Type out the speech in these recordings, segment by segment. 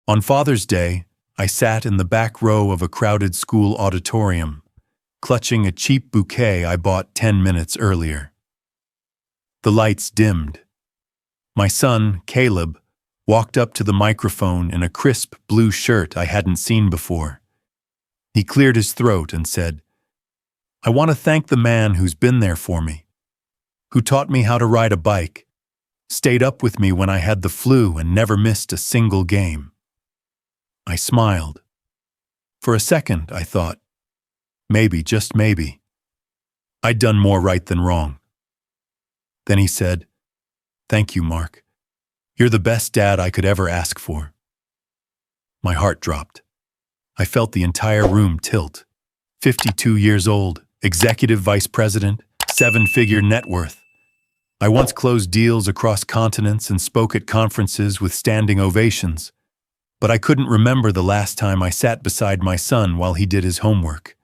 On Father's Day, I sat in the back row of a crowded school auditorium, clutching a cheap bouquet I bought 10 minutes earlier. The lights dimmed. My son, Caleb, walked up to the microphone in a crisp blue shirt I hadn't seen before. He cleared his throat and said, "I want to thank the man who's been there for me, who taught me how to ride a bike, stayed up with me when I had the flu and never missed a single game." I smiled. For a second, I thought, maybe, just maybe, I'd done more right than wrong. Then he said, "Thank you, Mark. You're the best dad I could ever ask for." My heart dropped. I felt the entire room tilt. 52 years old, executive vice president, 7-figure net worth. I once closed deals across continents and spoke at conferences with standing ovations. But I couldn't remember the last time I sat beside my son while he did his homework,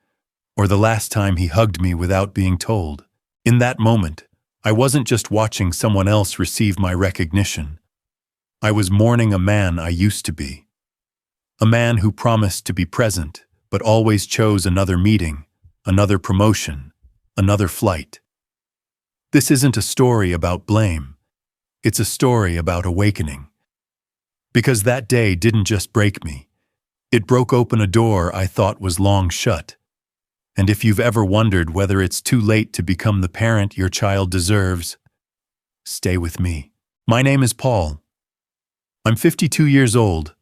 or the last time he hugged me without being told. In that moment, I wasn't just watching someone else receive my recognition. I was mourning a man I used to be. A man who promised to be present, but always chose another meeting, another promotion, another flight. This isn't a story about blame. It's a story about awakening. Because that day didn't just break me. It broke open a door I thought was long shut. And if you've ever wondered whether it's too late to become the parent your child deserves, stay with me. My name is Paul. I'm 52 years old,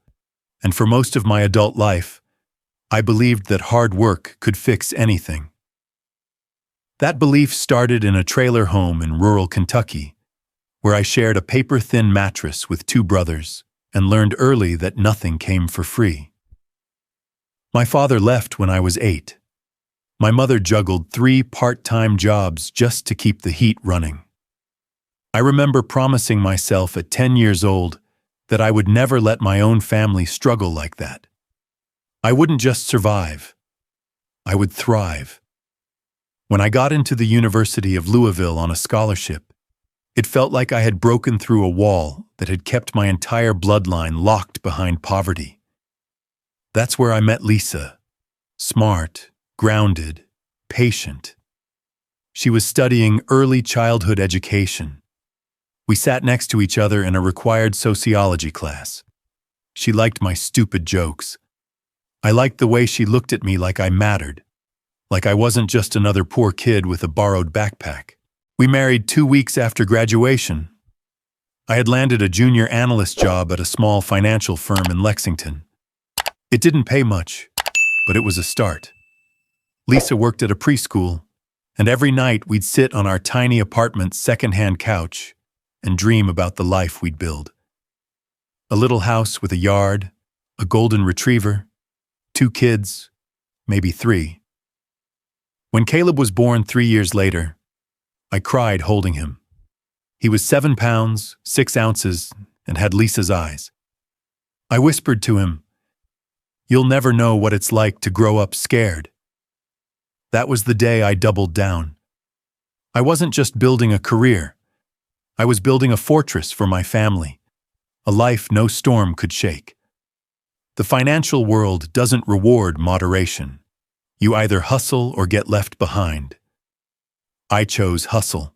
and for most of my adult life, I believed that hard work could fix anything. That belief started in a trailer home in rural Kentucky, where I shared a paper-thin mattress with 2 brothers and learned early that nothing came for free. My father left when I was 8. My mother juggled 3 part-time jobs just to keep the heat running. I remember promising myself at 10 years old that I would never let my own family struggle like that. I wouldn't just survive. I would thrive. When I got into the University of Louisville on a scholarship, it felt like I had broken through a wall that had kept my entire bloodline locked behind poverty. That's where I met Lisa. Smart, grounded, patient. She was studying early childhood education. We sat next to each other in a required sociology class. She liked my stupid jokes. I liked the way she looked at me like I mattered, like I wasn't just another poor kid with a borrowed backpack. We married 2 weeks after graduation. I had landed a junior analyst job at a small financial firm in Lexington. It didn't pay much, but it was a start. Lisa worked at a preschool, and every night we'd sit on our tiny apartment's second-hand couch and dream about the life we'd build. A little house with a yard, a golden retriever, 2 kids, maybe 3. When Caleb was born 3 years later, I cried holding him. He was 7 pounds, 6 ounces, and had Lisa's eyes. I whispered to him, "You'll never know what it's like to grow up scared." That was the day I doubled down. I wasn't just building a career. I was building a fortress for my family, a life no storm could shake. The financial world doesn't reward moderation. You either hustle or get left behind. I chose hustle.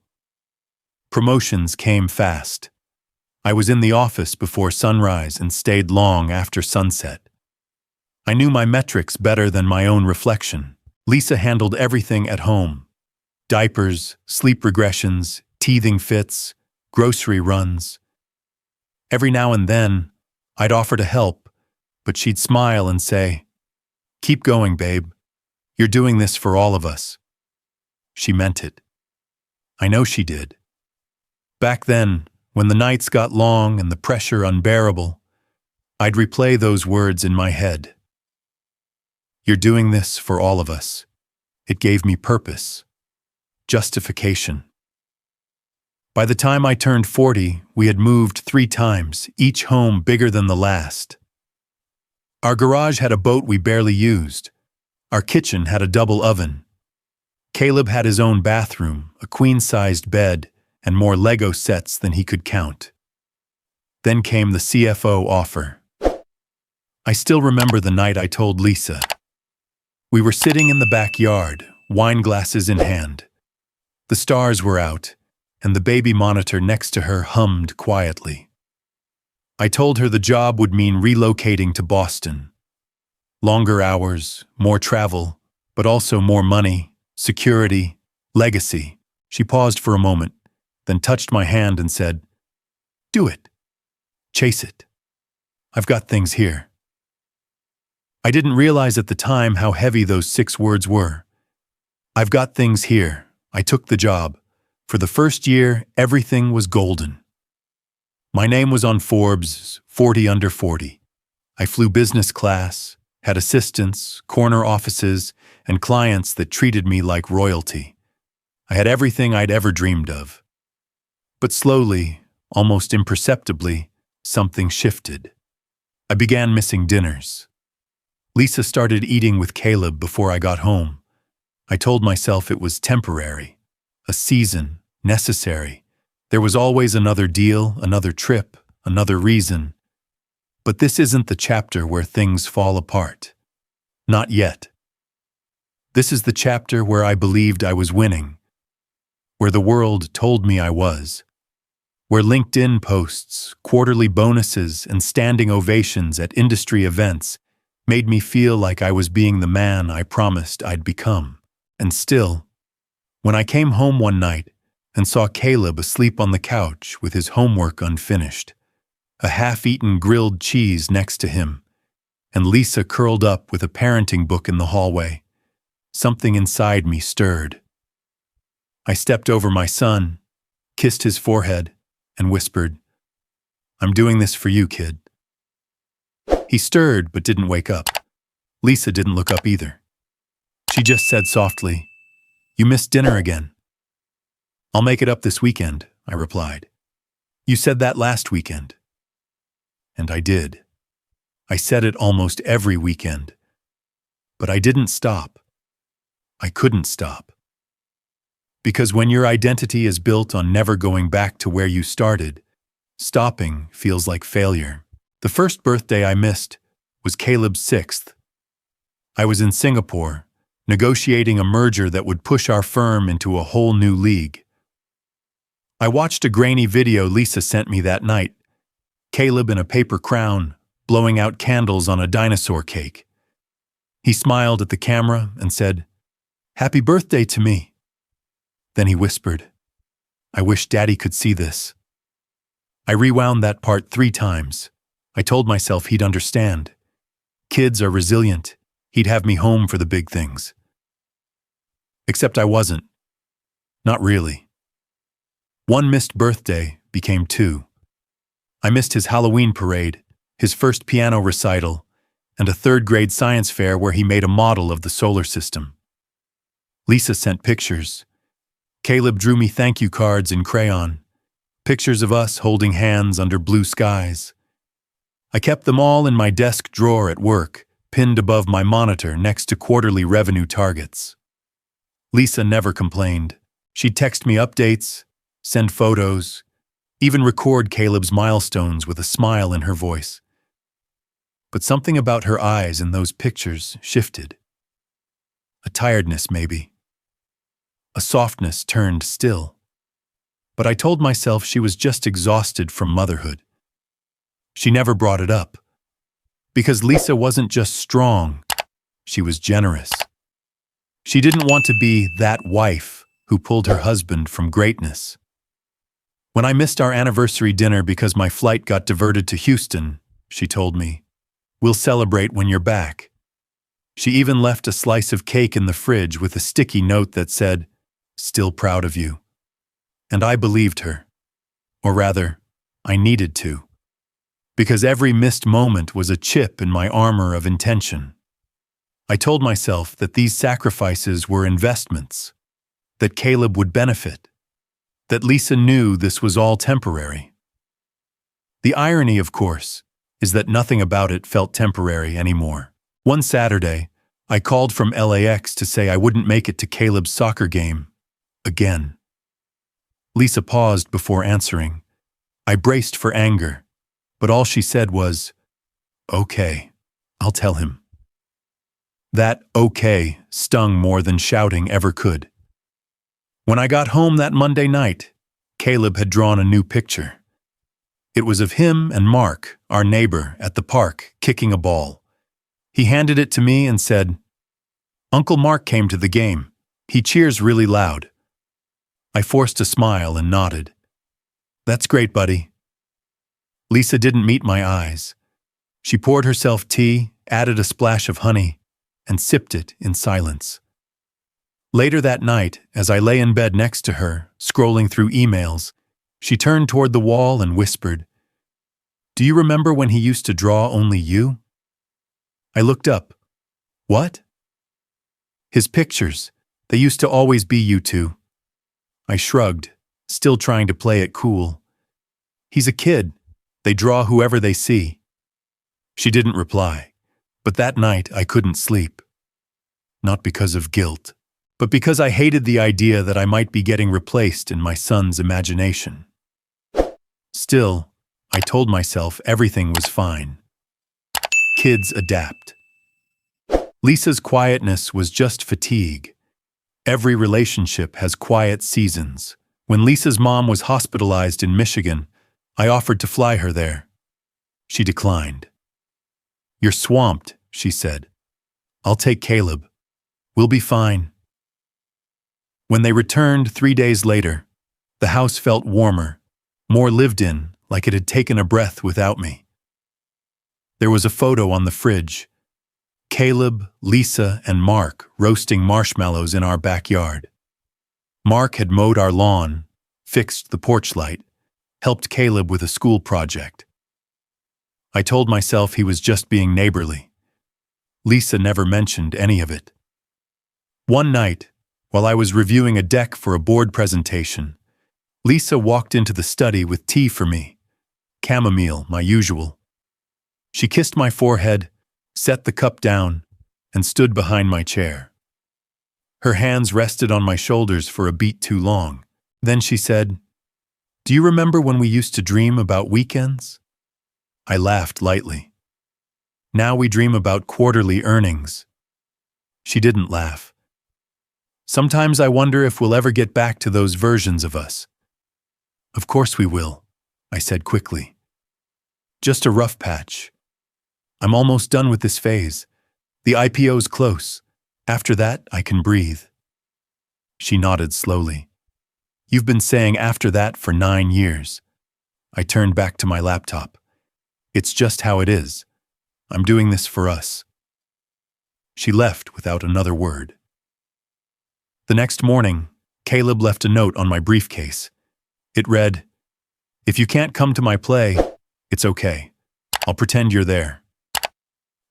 Promotions came fast. I was in the office before sunrise and stayed long after sunset. I knew my metrics better than my own reflection. Lisa handled everything at home. Diapers, sleep regressions, teething fits, grocery runs. Every now and then, I'd offer to help, but she'd smile and say, "Keep going, babe. You're doing this for all of us." She meant it. I know she did. Back then, when the nights got long and the pressure unbearable, I'd replay those words in my head. "You're doing this for all of us." It gave me purpose, justification. By the time I turned 40, we had moved 3 times, each home bigger than the last. Our garage had a boat we barely used. Our kitchen had a double oven. Caleb had his own bathroom, a queen-sized bed, and more Lego sets than he could count. Then came the CFO offer. I still remember the night I told Lisa. We were sitting in the backyard, wine glasses in hand. The stars were out, and the baby monitor next to her hummed quietly. I told her the job would mean relocating to Boston. Longer hours, more travel, but also more money, security, legacy. She paused for a moment, then touched my hand and said, "Do it. Chase it. I've got things here." I didn't realize at the time how heavy those 6 words were. I've got things here. I took the job. For the first year, everything was golden. My name was on Forbes' 40 Under 40. I flew business class, had assistants, corner offices, and clients that treated me like royalty. I had everything I'd ever dreamed of. But slowly, almost imperceptibly, something shifted. I began missing dinners. Lisa started eating with Caleb before I got home. I told myself it was temporary, a season, necessary. There was always another deal, another trip, another reason. But this isn't the chapter where things fall apart. Not yet. This is the chapter where I believed I was winning, where the world told me I was, where LinkedIn posts, quarterly bonuses, and standing ovations at industry events made me feel like I was being the man I promised I'd become. And still, when I came home one night and saw Caleb asleep on the couch with his homework unfinished, a half-eaten grilled cheese next to him, and Lisa curled up with a parenting book in the hallway, something inside me stirred. I stepped over my son, kissed his forehead, and whispered, "I'm doing this for you, kid." He stirred but didn't wake up. Lisa didn't look up either. She just said softly, "You missed dinner again." "I'll make it up this weekend," I replied. "You said that last weekend." And I did. I said it almost every weekend. But I didn't stop. I couldn't stop. Because when your identity is built on never going back to where you started, stopping feels like failure. The first birthday I missed was Caleb's 6th. I was in Singapore, negotiating a merger that would push our firm into a whole new league. I watched a grainy video Lisa sent me that night, Caleb in a paper crown, blowing out candles on a dinosaur cake. He smiled at the camera and said, "Happy birthday to me." Then he whispered, "I wish Daddy could see this." I rewound that part 3 times. I told myself he'd understand. Kids are resilient. He'd have me home for the big things. Except I wasn't. Not really. One missed birthday became 2. I missed his Halloween parade, his first piano recital, and a 3rd-grade science fair where he made a model of the solar system. Lisa sent pictures. Caleb drew me thank you cards in crayon, pictures of us holding hands under blue skies. I kept them all in my desk drawer at work, pinned above my monitor next to quarterly revenue targets. Lisa never complained. She'd text me updates, send photos, even record Caleb's milestones with a smile in her voice. But something about her eyes in those pictures shifted. A tiredness, maybe. A softness turned still. But I told myself she was just exhausted from motherhood. She never brought it up. Because Lisa wasn't just strong, she was generous. She didn't want to be that wife who pulled her husband from greatness. When I missed our anniversary dinner because my flight got diverted to Houston, she told me, "We'll celebrate when you're back." She even left a slice of cake in the fridge with a sticky note that said, "Still proud of you." And I believed her. Or rather, I needed to. Because every missed moment was a chip in my armor of intention. I told myself that these sacrifices were investments, that Caleb would benefit, that Lisa knew this was all temporary. The irony, of course, is that nothing about it felt temporary anymore. One Saturday, I called from LAX to say I wouldn't make it to Caleb's soccer game again. Lisa paused before answering. I braced for anger, but all she said was, "Okay." I'll tell him. That okay stung more than shouting ever could. When I got home that Monday night, Caleb had drawn a new picture. It was of him and Mark, our neighbor, at the park, kicking a ball. He handed it to me and said, "Uncle Mark came to the game. He cheers really loud." I forced a smile and nodded. "That's great, buddy." Lisa didn't meet my eyes. She poured herself tea, added a splash of honey, and sipped it in silence. Later that night, as I lay in bed next to her, scrolling through emails, she turned toward the wall and whispered, "Do you remember when he used to draw only you?" I looked up. "What?" "His pictures. They used to always be you two." I shrugged, still trying to play it cool. "He's a kid. They draw whoever they see." She didn't reply, but that night I couldn't sleep. Not because of guilt, but because I hated the idea that I might be getting replaced in my son's imagination. Still, I told myself everything was fine. Kids adapt. Lisa's quietness was just fatigue. Every relationship has quiet seasons. When Lisa's mom was hospitalized in Michigan, I offered to fly her there. She declined. "You're swamped," she said. "I'll take Caleb. We'll be fine." When they returned 3 days later, the house felt warmer, more lived in, like it had taken a breath without me. There was a photo on the fridge. Caleb, Lisa, and Mark roasting marshmallows in our backyard. Mark had mowed our lawn, fixed the porch light, helped Caleb with a school project. I told myself he was just being neighborly. Lisa never mentioned any of it. One night, while I was reviewing a deck for a board presentation, Lisa walked into the study with tea for me. Chamomile, my usual. She kissed my forehead, set the cup down, and stood behind my chair. Her hands rested on my shoulders for a beat too long. Then she said, "Do you remember when we used to dream about weekends?" I laughed lightly. "Now we dream about quarterly earnings." She didn't laugh. "Sometimes I wonder if we'll ever get back to those versions of us." "Of course we will," I said quickly. "Just a rough patch. I'm almost done with this phase. The IPO's close. After that, I can breathe." She nodded slowly. "You've been saying after that for 9 years. I turned back to my laptop. "It's just how it is. I'm doing this for us." She left without another word. The next morning, Caleb left a note on my briefcase. It read, "If you can't come to my play, it's okay. I'll pretend you're there."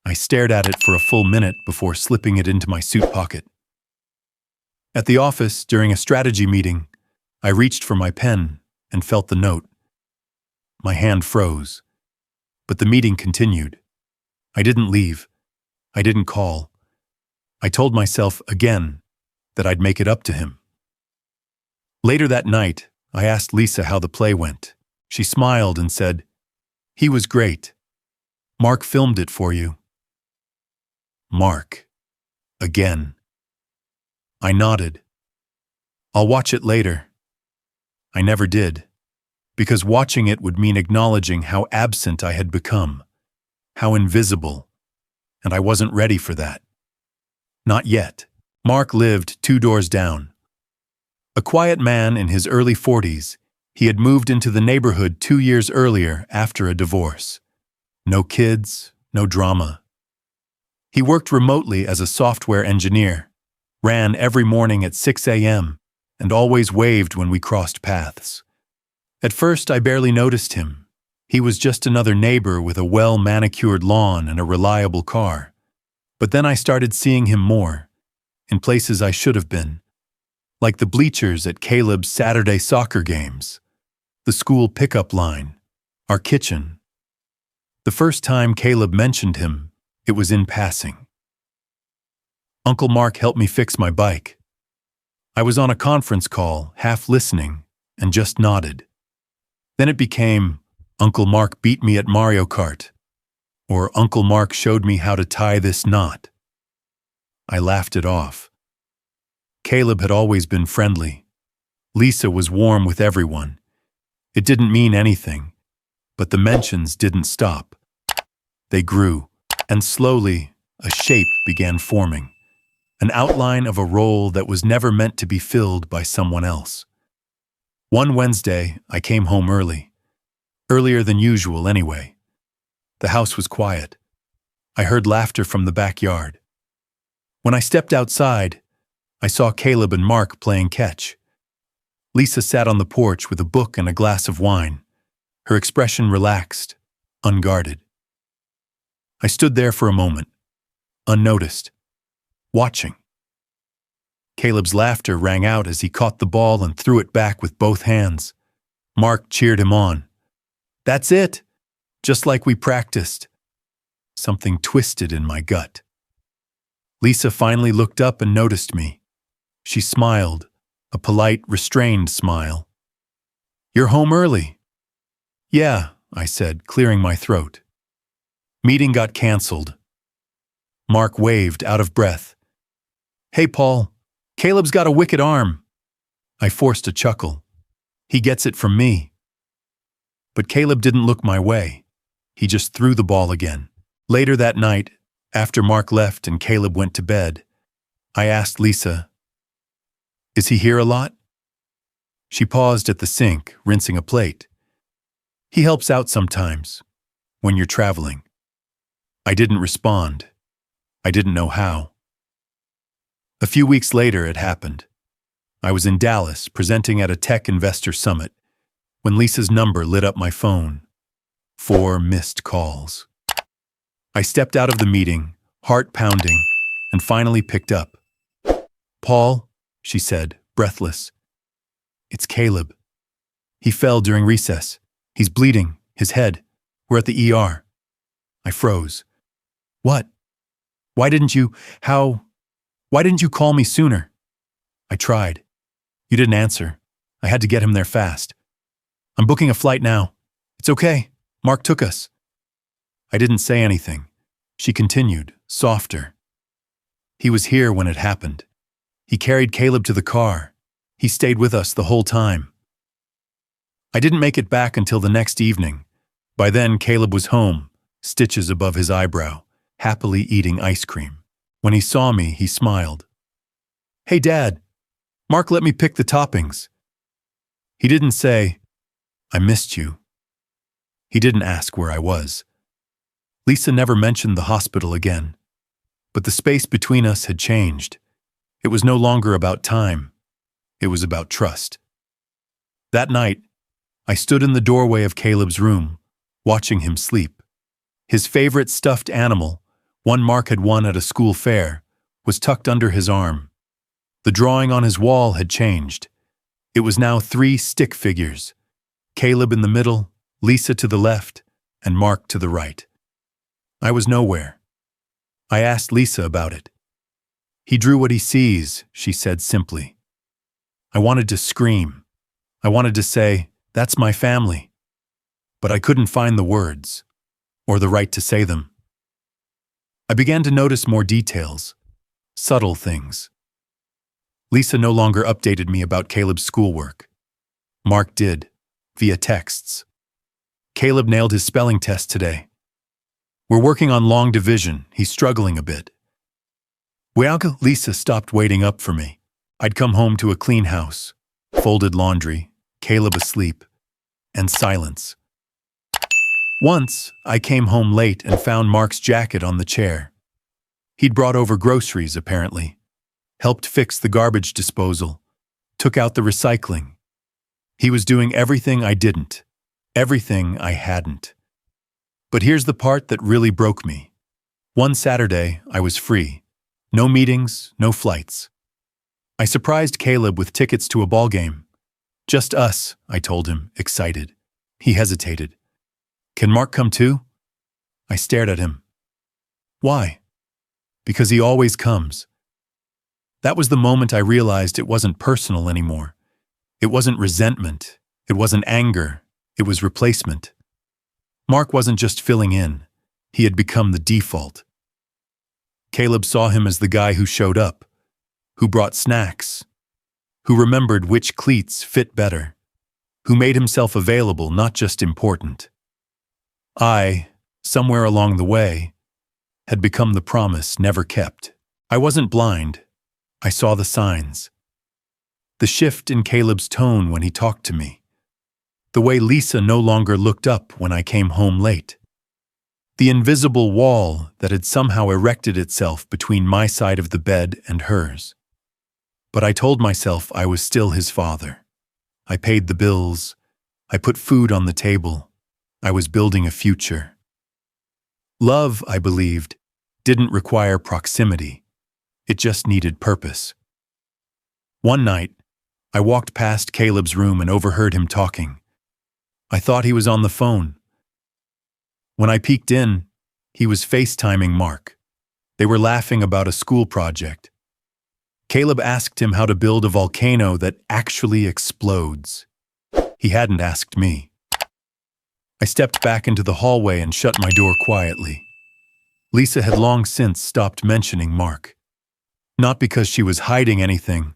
I stared at it for a full minute before slipping it into my suit pocket. At the office, during a strategy meeting, I reached for my pen and felt the note. My hand froze, but the meeting continued. I didn't leave. I didn't call. I told myself again that I'd make it up to him. Later that night, I asked Lisa how the play went. She smiled and said, "He was great. Mark filmed it for you." Mark. Again. I nodded. "I'll watch it later." I never did, because watching it would mean acknowledging how absent I had become, how invisible, and I wasn't ready for that. Not yet. Mark lived 2 doors down. A quiet man in his early 40s, he had moved into the neighborhood 2 years earlier after a divorce. No kids, no drama. He worked remotely as a software engineer, ran every morning at 6 a.m., and always waved when we crossed paths. At first, I barely noticed him. He was just another neighbor with a well-manicured lawn and a reliable car. But then I started seeing him more, in places I should have been, like the bleachers at Caleb's Saturday soccer games, the school pickup line, our kitchen. The first time Caleb mentioned him, it was in passing. Uncle Mark helped me fix my bike. I was on a conference call, half listening, and just nodded. Then it became, Uncle Mark beat me at Mario Kart. or Uncle Mark showed me how to tie this knot. I laughed it off. Caleb had always been friendly. Lisa was warm with everyone. It didn't mean anything, but the mentions didn't stop. They grew, and slowly a shape began forming, an outline of a role that was never meant to be filled by someone else. One Wednesday, I came home early. Earlier than usual, anyway. The house was quiet. I heard laughter from the backyard. When I stepped outside, I saw Caleb and Mark playing catch. Lisa sat on the porch with a book and a glass of wine, her expression relaxed, unguarded. I stood there for a moment, unnoticed, watching. Caleb's laughter rang out as he caught the ball and threw it back with both hands. Mark cheered him on. "That's it! Just like we practiced." Something twisted in my gut. Lisa finally looked up and noticed me. She smiled, a polite, restrained smile. "You're home early." "Yeah," I said, clearing my throat. Meeting got canceled. Mark waved, out of breath. "Hey, Paul, Caleb's got a wicked arm." I forced a chuckle. "He gets it from me." But Caleb didn't look my way. He just threw the ball again. Later that night, after Mark left and Caleb went to bed, I asked Lisa, "Is he here a lot?" She paused at the sink, rinsing a plate. "He helps out sometimes, when you're traveling." I didn't respond. I didn't know how. A few weeks later, it happened. I was in Dallas, presenting at a tech investor summit, when Lisa's number lit up my phone. 4 missed calls. I stepped out of the meeting, heart pounding, and finally picked up. "Paul," she said, breathless. "It's Caleb. He fell during recess. He's bleeding, his head. We're at the ER." I froze. "What? Why didn't you call me sooner?" "I tried. You didn't answer. I had to get him there fast. I'm booking a flight now. It's okay. Mark took us." I didn't say anything. She continued, softer. "He was here when it happened. He carried Caleb to the car. He stayed with us the whole time." I didn't make it back until the next evening. By then, Caleb was home, stitches above his eyebrow, happily eating ice cream. When he saw me, he smiled. "Hey, Dad, Mark let me pick the toppings." He didn't say, "I missed you." He didn't ask where I was. Lisa never mentioned the hospital again. But the space between us had changed. It was no longer about time. It was about trust. That night, I stood in the doorway of Caleb's room, watching him sleep. His favorite stuffed animal, one Mark had won at a school fair, was tucked under his arm. The drawing on his wall had changed. It was now 3 stick figures, Caleb in the middle, Lisa to the left, and Mark to the right. I was nowhere. I asked Lisa about it. "He drew what he sees," she said simply. I wanted to scream. I wanted to say, "That's my family." But I couldn't find the words, or the right to say them. I began to notice more details, subtle things. Lisa no longer updated me about Caleb's schoolwork. Mark did, via texts. "Caleb nailed his spelling test today. We're working on long division. He's struggling a bit." Lisa stopped waiting up for me. I'd come home to a clean house, folded laundry, Caleb asleep, and silence. Once, I came home late and found Mark's jacket on the chair. He'd brought over groceries, apparently, helped fix the garbage disposal, took out the recycling. He was doing everything I didn't, everything I hadn't. But here's the part that really broke me. One Saturday, I was free. No meetings, no flights. I surprised Caleb with tickets to a ball game. "Just us," I told him, excited. He hesitated. "Can Mark come too?" I stared at him. "Why?" "Because he always comes." That was the moment I realized it wasn't personal anymore. It wasn't resentment. It wasn't anger. It was replacement. Mark wasn't just filling in. He had become the default. Caleb saw him as the guy who showed up, who brought snacks, who remembered which cleats fit better, who made himself available, not just important. I, somewhere along the way, had become the promise never kept. I wasn't blind. I saw the signs. The shift in Caleb's tone when he talked to me. The way Lisa no longer looked up when I came home late. The invisible wall that had somehow erected itself between my side of the bed and hers. But I told myself I was still his father. I paid the bills. I put food on the table. I was building a future. Love, I believed, didn't require proximity. It just needed purpose. One night, I walked past Caleb's room and overheard him talking. I thought he was on the phone. When I peeked in, he was FaceTiming Mark. They were laughing about a school project. Caleb asked him how to build a volcano that actually explodes. He hadn't asked me. I stepped back into the hallway and shut my door quietly. Lisa had long since stopped mentioning Mark. Not because she was hiding anything,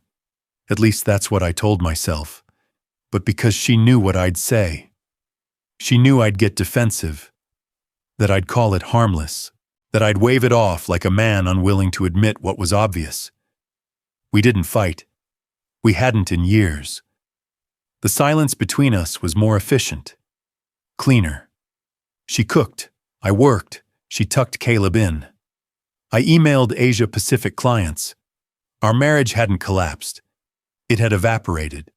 at least that's what I told myself, but because she knew what I'd say. She knew I'd get defensive, that I'd call it harmless, that I'd wave it off like a man unwilling to admit what was obvious. We didn't fight. We hadn't in years. The silence between us was more efficient, cleaner. She cooked, I worked, she tucked Caleb in. I emailed Asia Pacific clients. Our marriage hadn't collapsed. It had evaporated.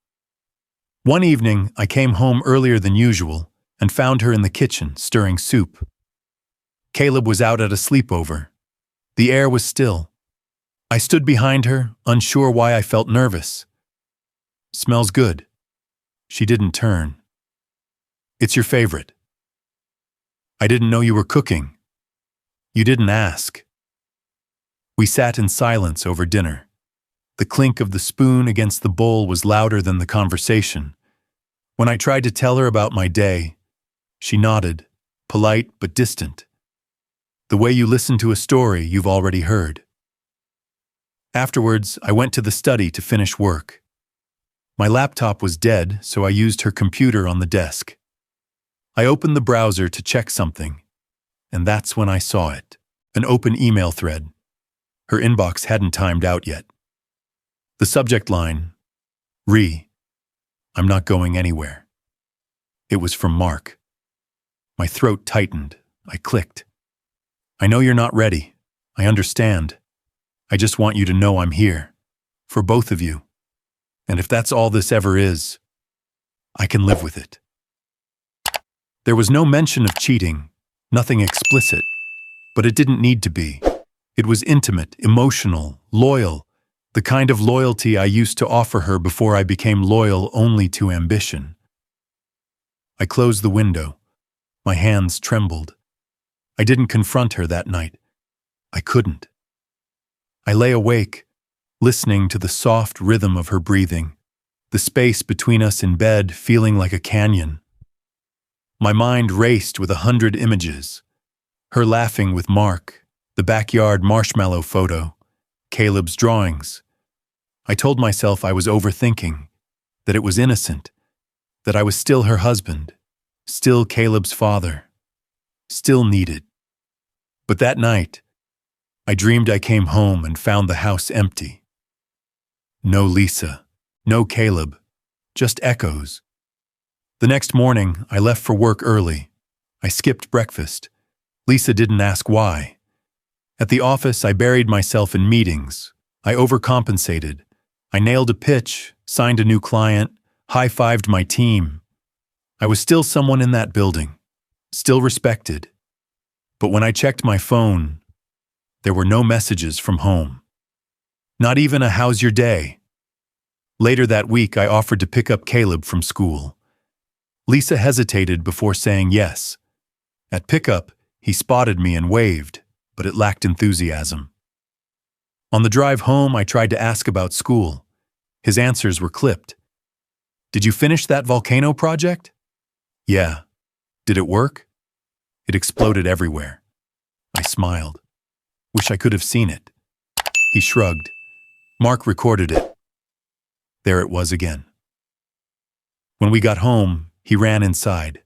One evening, I came home earlier than usual and found her in the kitchen stirring soup. Caleb was out at a sleepover. The air was still. I stood behind her, unsure why I felt nervous. "Smells good." She didn't turn. "It's your favorite." "I didn't know you were cooking." "You didn't ask." We sat in silence over dinner. The clink of the spoon against the bowl was louder than the conversation. When I tried to tell her about my day, she nodded, polite but distant. The way you listen to a story you've already heard. Afterwards, I went to the study to finish work. My laptop was dead, so I used her computer on the desk. I opened the browser to check something, and that's when I saw it. An open email thread. Her inbox hadn't timed out yet. The subject line, I'm not going anywhere. It was from Mark. My throat tightened. I clicked. "I know you're not ready. I understand. I just want you to know I'm here. For both of you. And if that's all this ever is, I can live with it." There was no mention of cheating, nothing explicit, but it didn't need to be. It was intimate, emotional, loyal, the kind of loyalty I used to offer her before I became loyal only to ambition. I closed the window. My hands trembled. I didn't confront her that night. I couldn't. I lay awake, listening to the soft rhythm of her breathing, the space between us in bed feeling like a canyon. My mind raced with 100 images. Her laughing with Mark, the backyard marshmallow photo, Caleb's drawings. I told myself I was overthinking, that it was innocent, that I was still her husband, still Caleb's father, still needed. But that night, I dreamed I came home and found the house empty. No Lisa, no Caleb, just echoes. The next morning, I left for work early. I skipped breakfast. Lisa didn't ask why. At the office, I buried myself in meetings. I overcompensated. I nailed a pitch, signed a new client, high-fived my team. I was still someone in that building, still respected. But when I checked my phone, there were no messages from home. Not even a "how's your day?" Later that week, I offered to pick up Caleb from school. Lisa hesitated before saying yes. At pickup, he spotted me and waved, but it lacked enthusiasm. On the drive home, I tried to ask about school. His answers were clipped. "Did you finish that volcano project?" "Yeah." "Did it work?" "It exploded everywhere." I smiled. Wish I could have seen it. He shrugged. Mark recorded it. There it was again. When we got home, he ran inside.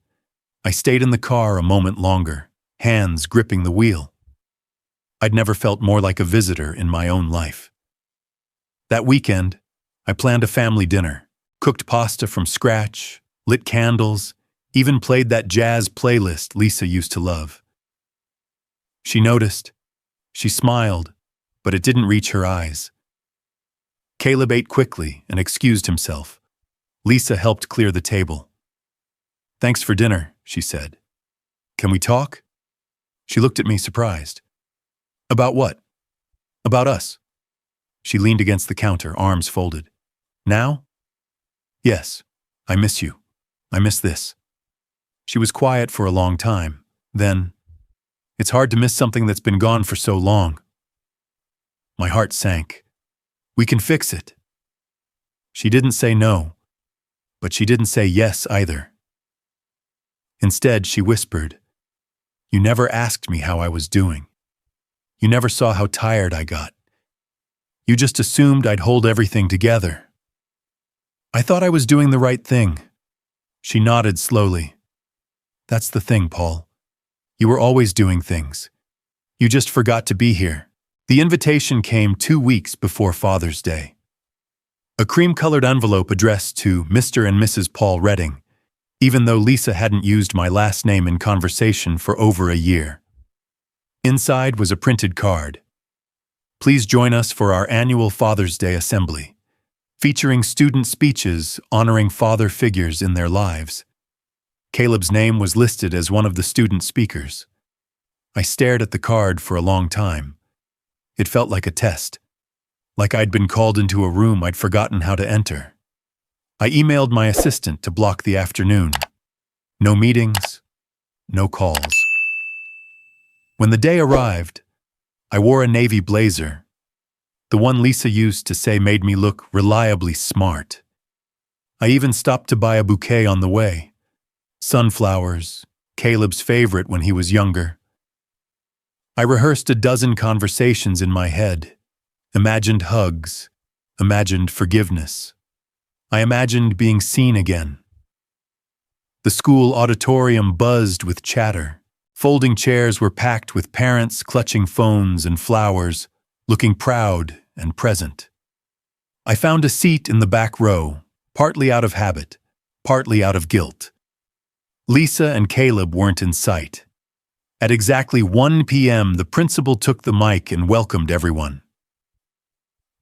I stayed in the car a moment longer, hands gripping the wheel. I'd never felt more like a visitor in my own life. That weekend, I planned a family dinner, cooked pasta from scratch, lit candles, even played that jazz playlist Lisa used to love. She noticed. She smiled, but it didn't reach her eyes. Caleb ate quickly and excused himself. Lisa helped clear the table. "Thanks for dinner," she said. "Can we talk?" She looked at me surprised. "About what?" "About us." She leaned against the counter, arms folded. "Now?" "Yes. I miss you. I miss this." She was quiet for a long time. Then, "It's hard to miss something that's been gone for so long." My heart sank. "We can fix it." She didn't say no, but she didn't say yes either. Instead, she whispered, "You never asked me how I was doing. You never saw how tired I got. You just assumed I'd hold everything together. I thought I was doing the right thing." She nodded slowly. "That's the thing, Paul. You were always doing things. You just forgot to be here." The invitation came 2 weeks before Father's Day. A cream-colored envelope addressed to Mr. and Mrs. Paul Redding, even though Lisa hadn't used my last name in conversation for over a year. Inside was a printed card. "Please join us for our annual Father's Day assembly, featuring student speeches honoring father figures in their lives." Caleb's name was listed as one of the student speakers. I stared at the card for a long time. It felt like a test, like I'd been called into a room I'd forgotten how to enter. I emailed my assistant to block the afternoon. No meetings, no calls. When the day arrived, I wore a navy blazer, the one Lisa used to say made me look reliably smart. I even stopped to buy a bouquet on the way. Sunflowers, Caleb's favorite when he was younger. I rehearsed a dozen conversations in my head, imagined hugs, imagined forgiveness. I imagined being seen again. The school auditorium buzzed with chatter. Folding chairs were packed with parents clutching phones and flowers, looking proud and present. I found a seat in the back row, partly out of habit, partly out of guilt. Lisa and Caleb weren't in sight. At exactly 1 p.m., the principal took the mic and welcomed everyone.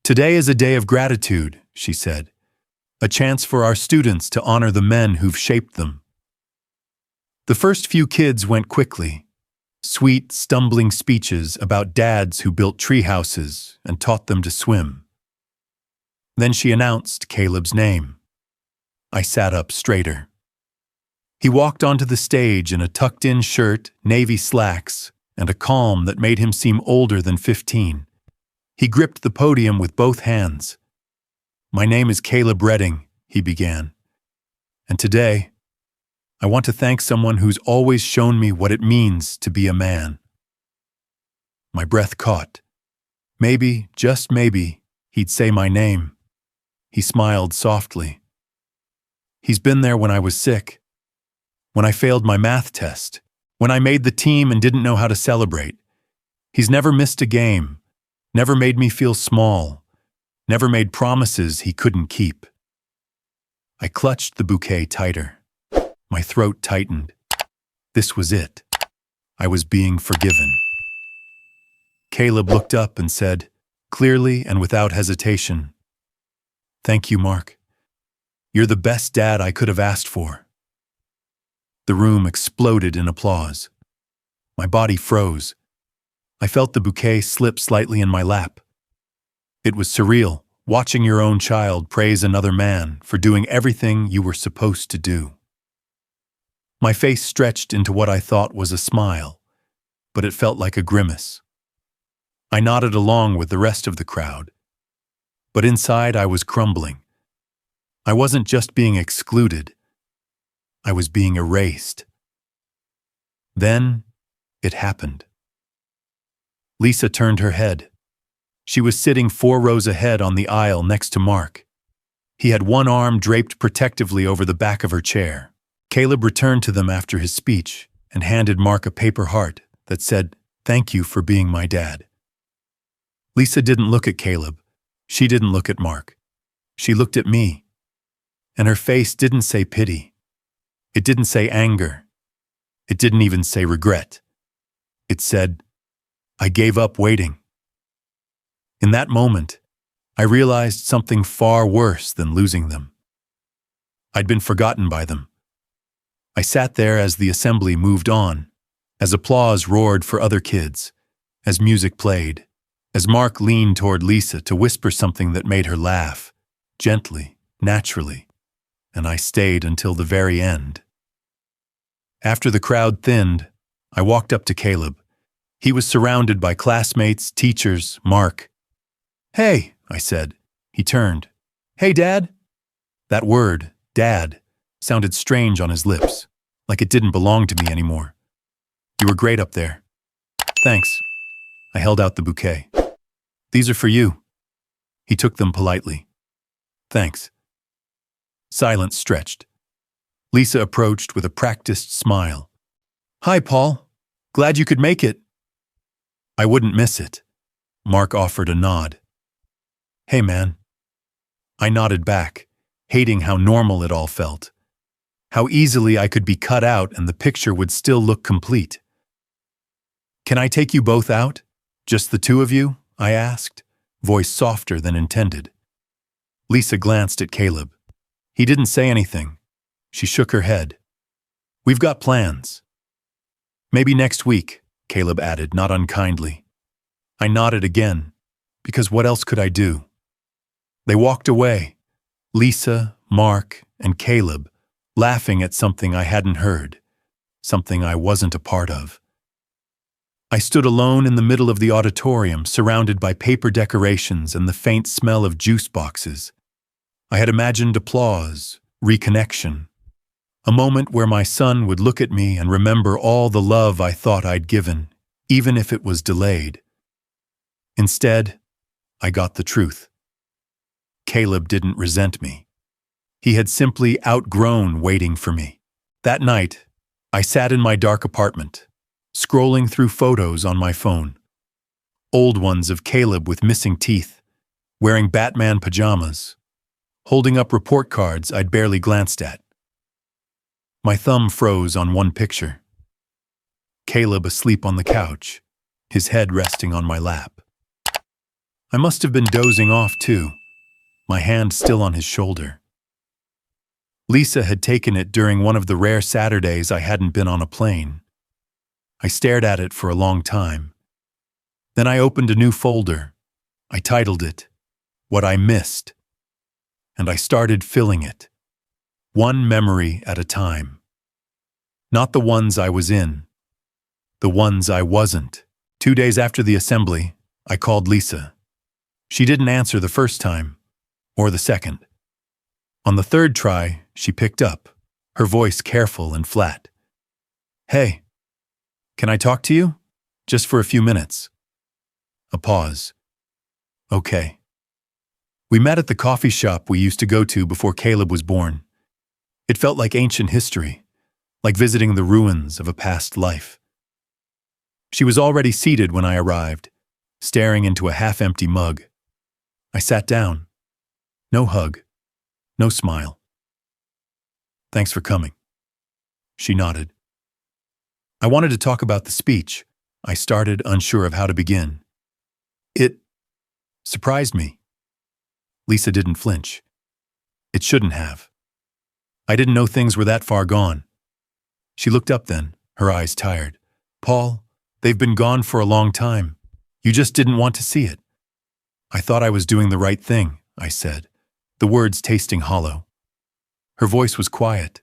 "Today is a day of gratitude," she said. "A chance for our students to honor the men who've shaped them." The first few kids went quickly. Sweet, stumbling speeches about dads who built tree houses and taught them to swim. Then she announced Caleb's name. I sat up straighter. He walked onto the stage in a tucked-in shirt, navy slacks, and a calm that made him seem older than 15. He gripped the podium with both hands. "My name is Caleb Redding," he began. "And today, I want to thank someone who's always shown me what it means to be a man." My breath caught. Maybe, just maybe, he'd say my name. He smiled softly. "He's been there when I was sick, when I failed my math test, when I made the team and didn't know how to celebrate. He's never missed a game, never made me feel small, never made promises he couldn't keep." I clutched the bouquet tighter. My throat tightened. This was it. I was being forgiven. Caleb looked up and said, clearly and without hesitation, "Thank you, Mark. You're the best dad I could have asked for." The room exploded in applause. My body froze. I felt the bouquet slip slightly in my lap. It was surreal, watching your own child praise another man for doing everything you were supposed to do. My face stretched into what I thought was a smile, but it felt like a grimace. I nodded along with the rest of the crowd. But inside I was crumbling. I wasn't just being excluded. I was being erased. Then it happened. Lisa turned her head. She was sitting 4 rows ahead on the aisle next to Mark. He had one arm draped protectively over the back of her chair. Caleb returned to them after his speech and handed Mark a paper heart that said, "Thank you for being my dad." Lisa didn't look at Caleb. She didn't look at Mark. She looked at me. And her face didn't say pity. It didn't say anger. It didn't even say regret. It said, "I gave up waiting." In that moment, I realized something far worse than losing them. I'd been forgotten by them. I sat there as the assembly moved on, as applause roared for other kids, as music played, as Mark leaned toward Lisa to whisper something that made her laugh, gently, naturally, and I stayed until the very end. After the crowd thinned, I walked up to Caleb. He was surrounded by classmates, teachers, Mark. "Hey," I said. He turned. "Hey, Dad." That word, Dad, sounded strange on his lips, like it didn't belong to me anymore. "You were great up there." "Thanks." I held out the bouquet. "These are for you." He took them politely. "Thanks." Silence stretched. Lisa approached with a practiced smile. "Hi, Paul. Glad you could make it." "I wouldn't miss it." Mark offered a nod. "Hey, man." I nodded back, hating how normal it all felt. How easily I could be cut out and the picture would still look complete. "Can I take you both out? Just the two of you?" I asked, voice softer than intended. Lisa glanced at Caleb. He didn't say anything. She shook her head. "We've got plans." "Maybe next week," Caleb added, not unkindly. I nodded again, because what else could I do? They walked away, Lisa, Mark, and Caleb, laughing at something I hadn't heard, something I wasn't a part of. I stood alone in the middle of the auditorium, surrounded by paper decorations and the faint smell of juice boxes. I had imagined applause, reconnection, a moment where my son would look at me and remember all the love I thought I'd given, even if it was delayed. Instead, I got the truth. Caleb didn't resent me. He had simply outgrown waiting for me. That night, I sat in my dark apartment, scrolling through photos on my phone. Old ones of Caleb with missing teeth, wearing Batman pajamas, holding up report cards I'd barely glanced at. My thumb froze on one picture. Caleb asleep on the couch, his head resting on my lap. I must have been dozing off too, my hand still on his shoulder. Lisa had taken it during one of the rare Saturdays I hadn't been on a plane. I stared at it for a long time. Then I opened a new folder. I titled it, "What I Missed." And I started filling it, one memory at a time. Not the ones I was in, the ones I wasn't. 2 days after the assembly, I called Lisa. She didn't answer the first time, or the second. On the third try, she picked up, her voice careful and flat. "Hey, can I talk to you? Just for a few minutes." A pause. "Okay." We met at the coffee shop we used to go to before Caleb was born. It felt like ancient history, like visiting the ruins of a past life. She was already seated when I arrived, staring into a half-empty mug. I sat down. No hug, no smile. "Thanks for coming." She nodded. "I wanted to talk about the speech." I started, unsure of how to begin. "It surprised me." Lisa didn't flinch. It shouldn't have. I didn't know things were that far gone. She looked up then, her eyes tired. "Paul, they've been gone for a long time. You just didn't want to see it." "I thought I was doing the right thing," I said, the words tasting hollow. Her voice was quiet.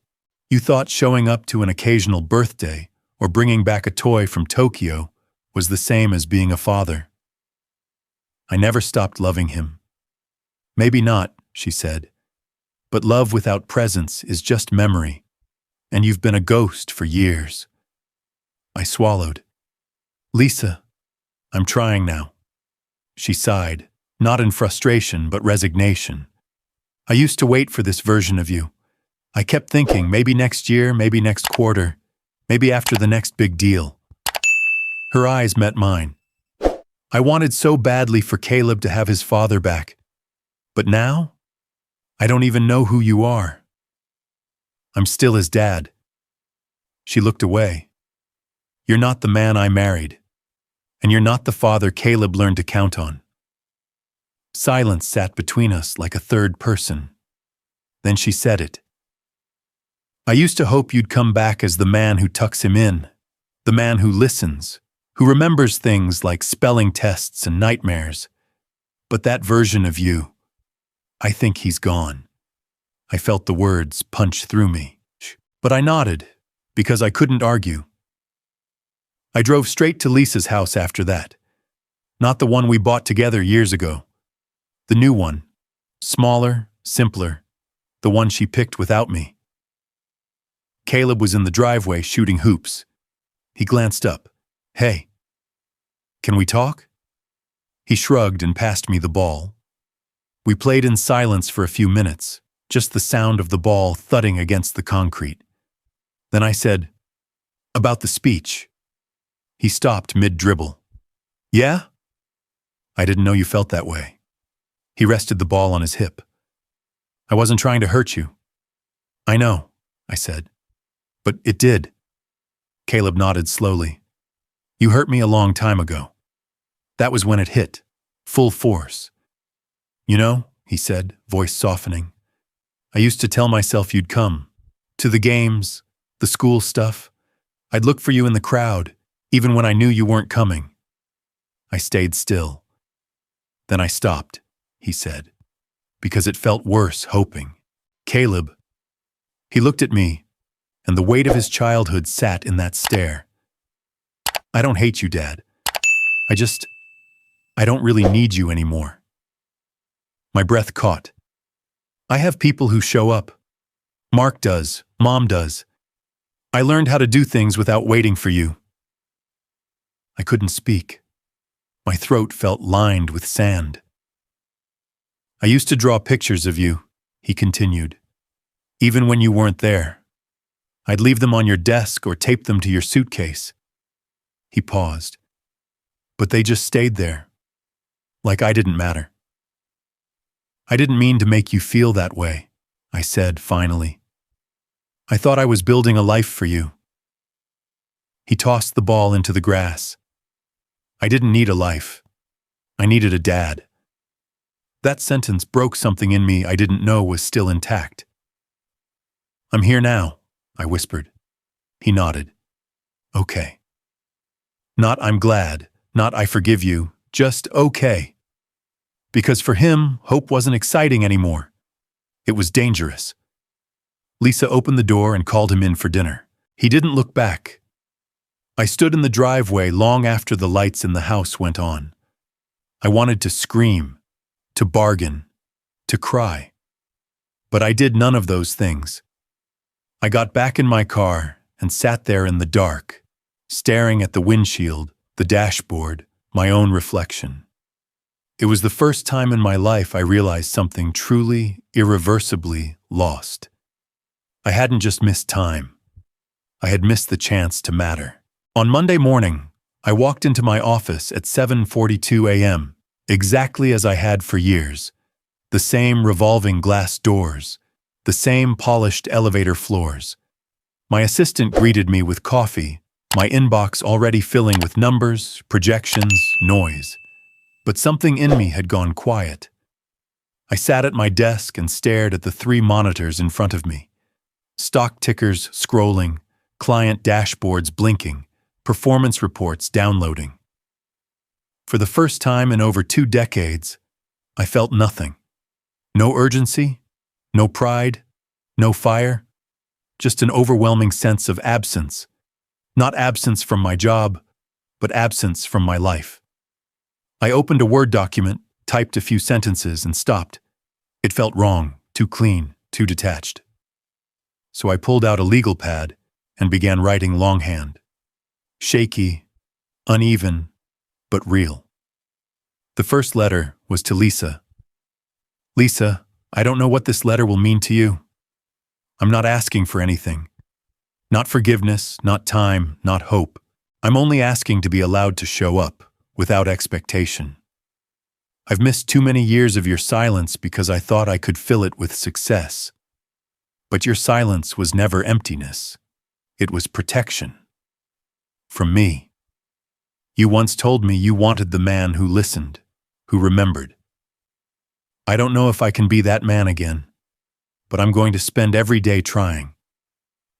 "You thought showing up to an occasional birthday or bringing back a toy from Tokyo was the same as being a father." I never stopped loving him. "Maybe not," she said, "but love without presence is just memory, and you've been a ghost for years." I swallowed. "Lisa, I'm trying now. She sighed, not in frustration, but resignation. I used to wait for this version of you. I kept thinking, maybe next year, maybe next quarter, maybe after the next big deal. Her eyes met mine. I wanted so badly for Caleb to have his father back. But now, I don't even know who you are. I'm still his dad. She looked away. You're not the man I married. And you're not the father Caleb learned to count on. Silence sat between us like a third person. Then she said it. I used to hope you'd come back as the man who tucks him in, the man who listens, who remembers things like spelling tests and nightmares. But that version of you, I think he's gone. I felt the words punch through me. But I nodded, because I couldn't argue. I drove straight to Lisa's house after that. Not the one we bought together years ago. The new one. Smaller, simpler. The one she picked without me. Caleb was in the driveway shooting hoops. He glanced up. Hey. Can we talk? He shrugged and passed me the ball. We played in silence for a few minutes, just the sound of the ball thudding against the concrete. Then I said, about the speech. He stopped mid-dribble. Yeah? I didn't know you felt that way. He rested the ball on his hip. I wasn't trying to hurt you. I know, I said. But it did. Caleb nodded slowly. You hurt me a long time ago. That was when it hit. Full force. You know, he said, voice softening. I used to tell myself you'd come. To the games, the school stuff. I'd look for you in the crowd, even when I knew you weren't coming. I stayed still. Then I stopped, he said, because it felt worse hoping. Caleb. He looked at me, and the weight of his childhood sat in that stare. I don't hate you, Dad. I don't really need you anymore. My breath caught. I have people who show up. Mark does, Mom does. I learned how to do things without waiting for you. I couldn't speak. My throat felt lined with sand. I used to draw pictures of you, he continued, even when you weren't there. I'd leave them on your desk or tape them to your suitcase. He paused. But they just stayed there, like I didn't matter. I didn't mean to make you feel that way, I said finally. I thought I was building a life for you. He tossed the ball into the grass. I didn't need a life. I needed a dad. That sentence broke something in me I didn't know was still intact. I'm here now, I whispered. He nodded. Okay. Not I'm glad, not I forgive you, just okay. Because for him, hope wasn't exciting anymore. It was dangerous. Lisa opened the door and called him in for dinner. He didn't look back. I stood in the driveway long after the lights in the house went on. I wanted to scream, to bargain, to cry. But I did none of those things. I got back in my car and sat there in the dark, staring at the windshield, the dashboard, my own reflection. It was the first time in my life I realized something truly, irreversibly lost. I hadn't just missed time. I had missed the chance to matter. On Monday morning, I walked into my office at 7:42 a.m., exactly as I had for years. The same revolving glass doors, the same polished elevator floors. My assistant greeted me with coffee, my inbox already filling with numbers, projections, noise. But something in me had gone quiet. I sat at my desk and stared at the 3 monitors in front of me. Stock tickers scrolling, client dashboards blinking, performance reports downloading. For the first time in over 2 decades, I felt nothing. No urgency, no pride, no fire, just an overwhelming sense of absence. Not absence from my job, but absence from my life. I opened a Word document, typed a few sentences, and stopped. It felt wrong, too clean, too detached. So I pulled out a legal pad and began writing longhand. Shaky, uneven, but real. The first letter was to Lisa. Lisa, I don't know what this letter will mean to you. I'm not asking for anything. Not forgiveness, not time, not hope. I'm only asking to be allowed to show up, without expectation. I've missed too many years of your silence because I thought I could fill it with success. But your silence was never emptiness. It was protection. From me. You once told me you wanted the man who listened, who remembered. I don't know if I can be that man again, but I'm going to spend every day trying.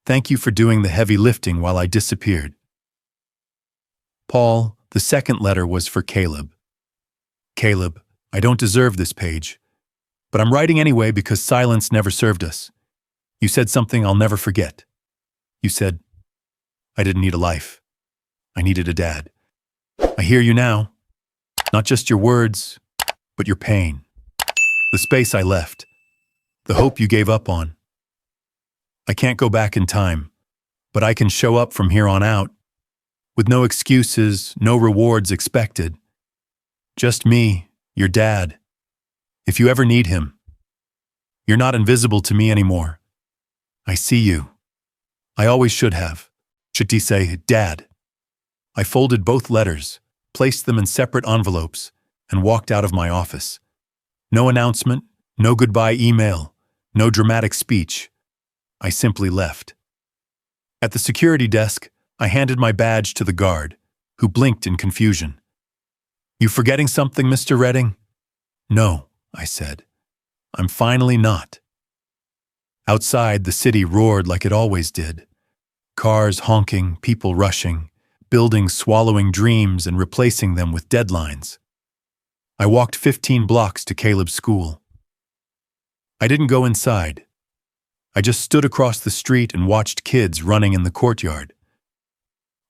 Thank you for doing the heavy lifting while I disappeared. Paul, the second letter was for Caleb. Caleb, I don't deserve this page, but I'm writing anyway because silence never served us. You said something I'll never forget. You said, I didn't need a life. I needed a dad. I hear you now. Not just your words, but your pain. The space I left. The hope you gave up on. I can't go back in time, but I can show up from here on out, with no excuses, no rewards expected. Just me, your dad. If you ever need him. You're not invisible to me anymore. I see you. I always should have. Should he say, Dad? I folded both letters, placed them in separate envelopes, and walked out of my office. No announcement, no goodbye email, no dramatic speech. I simply left. At the security desk, I handed my badge to the guard, who blinked in confusion. You forgetting something, Mr. Redding? No, I said. I'm finally not. Outside, the city roared like it always did. Cars honking, people rushing, buildings swallowing dreams and replacing them with deadlines. I walked 15 blocks to Caleb's school. I didn't go inside. I just stood across the street and watched kids running in the courtyard.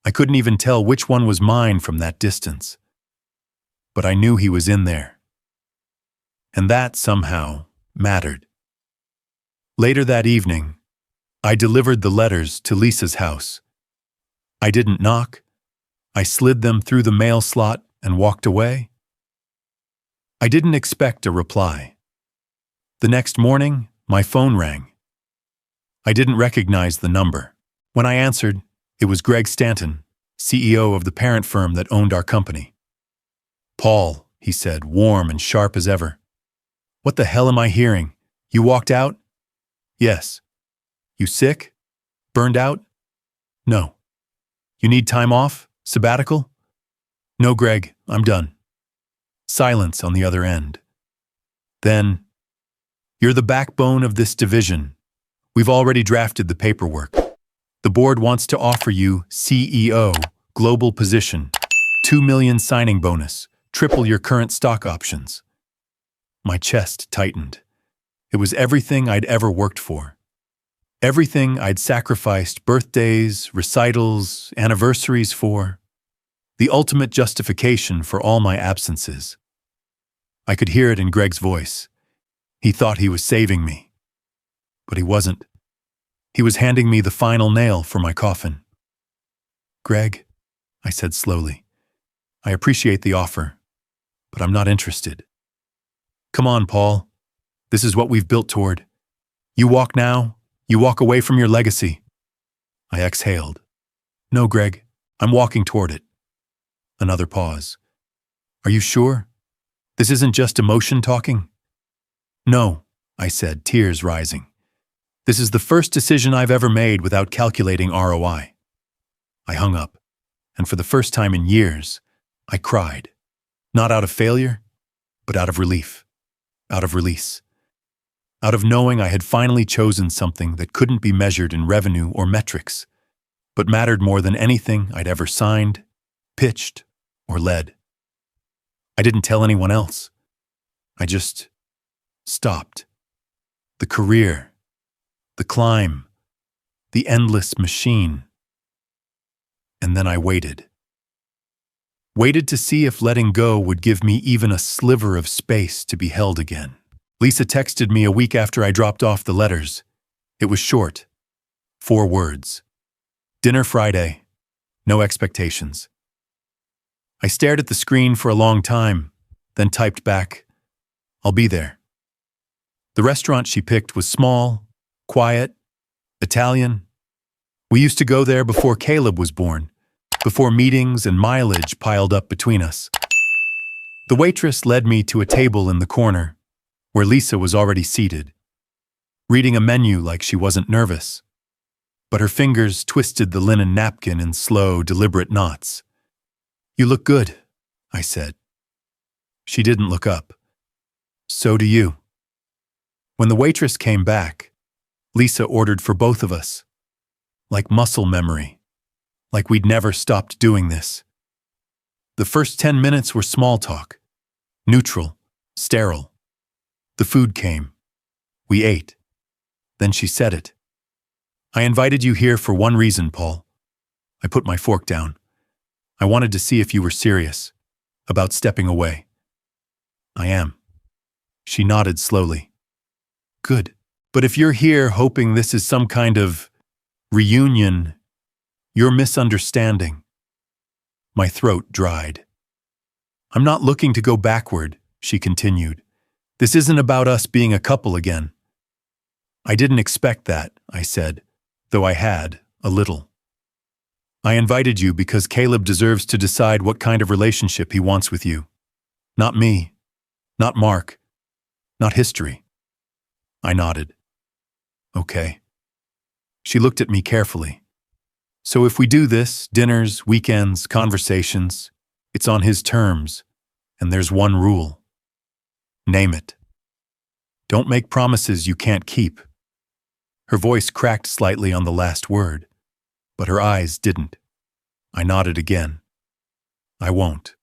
I couldn't even tell which one was mine from that distance. But I knew he was in there. And that, somehow, mattered. Later that evening, I delivered the letters to Lisa's house. I didn't knock. I slid them through the mail slot and walked away. I didn't expect a reply. The next morning, my phone rang. I didn't recognize the number. When I answered, it was Greg Stanton, CEO of the parent firm that owned our company. Paul, he said, warm and sharp as ever. What the hell am I hearing? You walked out? Yes. You sick? Burned out? No. You need time off? Sabbatical? No, Greg, I'm done. Silence on the other end. Then, you're the backbone of this division. We've already drafted the paperwork. The board wants to offer you CEO, global position, 2 million signing bonus, triple your current stock options. My chest tightened. It was everything I'd ever worked for. Everything I'd sacrificed birthdays, recitals, anniversaries for. The ultimate justification for all my absences. I could hear it in Greg's voice. He thought he was saving me. But he wasn't. He was handing me the final nail for my coffin. Greg, I said slowly, I appreciate the offer, but I'm not interested. Come on, Paul. This is what we've built toward. You walk now, you walk away from your legacy. I exhaled. No, Greg, I'm walking toward it. Another pause. Are you sure? This isn't just emotion talking? No, I said, tears rising. This is the first decision I've ever made without calculating ROI. I hung up, and for the first time in years, I cried. Not out of failure, but out of relief, out of release. Out of knowing I had finally chosen something that couldn't be measured in revenue or metrics, but mattered more than anything I'd ever signed, pitched, or led. I didn't tell anyone else. I just stopped. The career, the climb, the endless machine. And then I waited. Waited to see if letting go would give me even a sliver of space to be held again. Lisa texted me a week after I dropped off the letters. It was short. 4 words. Dinner Friday. No expectations. I stared at the screen for a long time, then typed back, "I'll be there." The restaurant she picked was small, quiet, Italian. We used to go there before Caleb was born, before meetings and mileage piled up between us. The waitress led me to a table in the corner, where Lisa was already seated, reading a menu like she wasn't nervous. But her fingers twisted the linen napkin in slow, deliberate knots. "You look good," I said. She didn't look up. "So do you." When the waitress came back, Lisa ordered for both of us. Like muscle memory. Like we'd never stopped doing this. The first 10 minutes were small talk. Neutral. Sterile. The food came. We ate. Then she said it. "I invited you here for one reason, Paul." I put my fork down. "I wanted to see if you were serious. About stepping away." "I am." She nodded slowly. "Good. But if you're here hoping this is some kind of reunion, you're misunderstanding." My throat dried. "I'm not looking to go backward," she continued. "This isn't about us being a couple again." "I didn't expect that," I said, though I had, a little. "I invited you because Caleb deserves to decide what kind of relationship he wants with you. Not me. Not Mark. Not history." I nodded. "Okay." She looked at me carefully. "So if we do this, dinners, weekends, conversations, it's on his terms, and there's one rule. Name it. Don't make promises you can't keep." Her voice cracked slightly on the last word, but her eyes didn't. I nodded again. "I won't."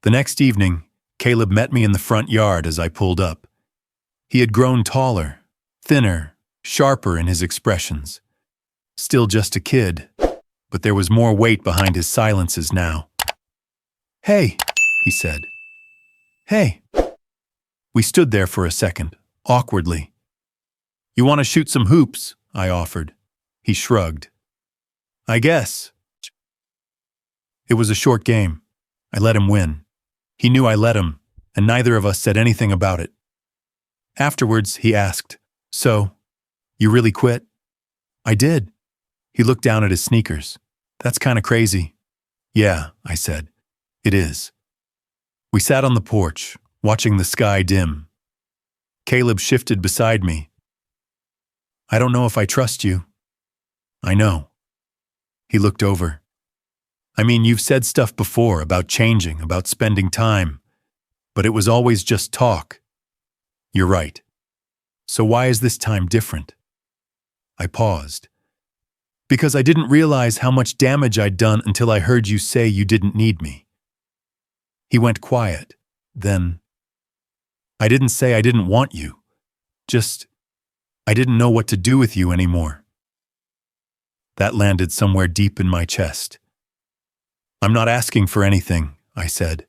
The next evening, Caleb met me in the front yard as I pulled up. He had grown taller, thinner, sharper in his expressions. Still just a kid, but there was more weight behind his silences now. "Hey," he said. "Hey." We stood there for a second, awkwardly. "You want to shoot some hoops?" I offered. He shrugged. "I guess." It was a short game. I let him win. He knew I let him, and neither of us said anything about it. Afterwards, he asked, "So, you really quit?" "I did." He looked down at his sneakers. "That's kind of crazy." "Yeah," I said. "It is." We sat on the porch, watching the sky dim. Caleb shifted beside me. "I don't know if I trust you." "I know." He looked over. "I mean, you've said stuff before about changing, about spending time, but it was always just talk." "You're right. So why is this time different?" I paused. "Because I didn't realize how much damage I'd done until I heard you say you didn't need me." He went quiet. Then, "I didn't say I didn't want you. Just, I didn't know what to do with you anymore." That landed somewhere deep in my chest. "I'm not asking for anything," I said.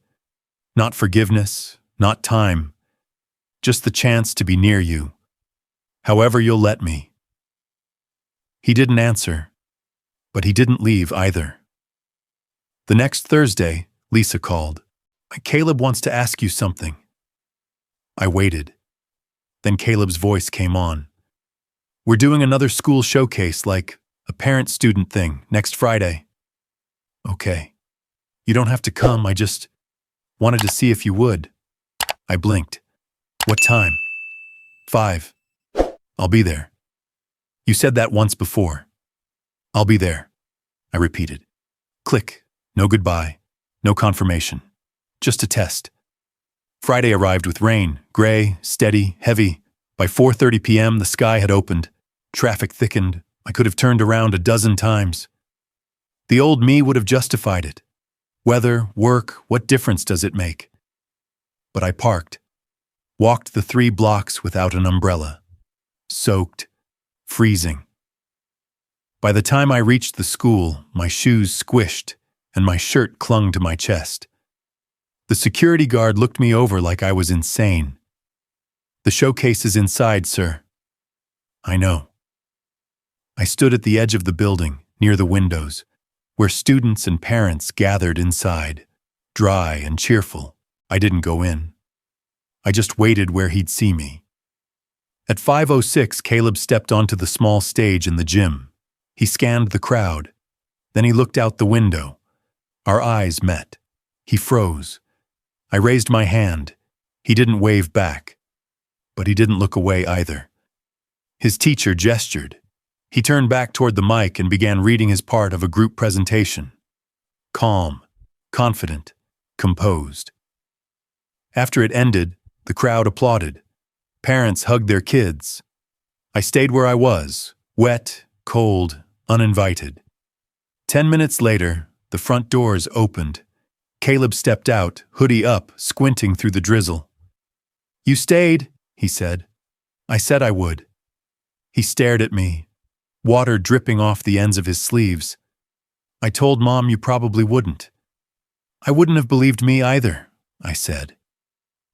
"Not forgiveness, not time. Just the chance to be near you. However you'll let me." He didn't answer, but he didn't leave either. The next Thursday, Lisa called. "Caleb wants to ask you something." I waited. Then Caleb's voice came on. "We're doing another school showcase, like a parent-student thing, next Friday." "Okay. You don't have to come, I just wanted to see if you would." I blinked. "What time?" 5. "I'll be there." "You said that once before." "I'll be there," I repeated. Click. No goodbye. No confirmation. Just a test. Friday arrived with rain, gray, steady, heavy. By 4:30 p.m., the sky had opened. Traffic thickened. I could have turned around a dozen times. The old me would have justified it. Weather, work, what difference does it make? But I parked. Walked the 3 blocks without an umbrella. Soaked. Freezing. By the time I reached the school, my shoes squished and my shirt clung to my chest. The security guard looked me over like I was insane. "The showcase is inside, sir." "I know." I stood at the edge of the building, near the windows. where students and parents gathered inside, dry and cheerful. I didn't go in. I just waited where he'd see me. At 5:06, Caleb stepped onto the small stage in the gym. He scanned the crowd. Then he looked out the window. Our eyes met. He froze. I raised my hand. He didn't wave back. But he didn't look away either. His teacher gestured. He turned back toward the mic and began reading his part of a group presentation. Calm, confident, composed. After it ended, the crowd applauded. Parents hugged their kids. I stayed where I was, wet, cold, uninvited. 10 minutes later, the front doors opened. Caleb stepped out, hoodie up, squinting through the drizzle. "You stayed," he said. "I said I would." He stared at me, water dripping off the ends of his sleeves. "I told Mom you probably wouldn't." "I wouldn't have believed me either," I said.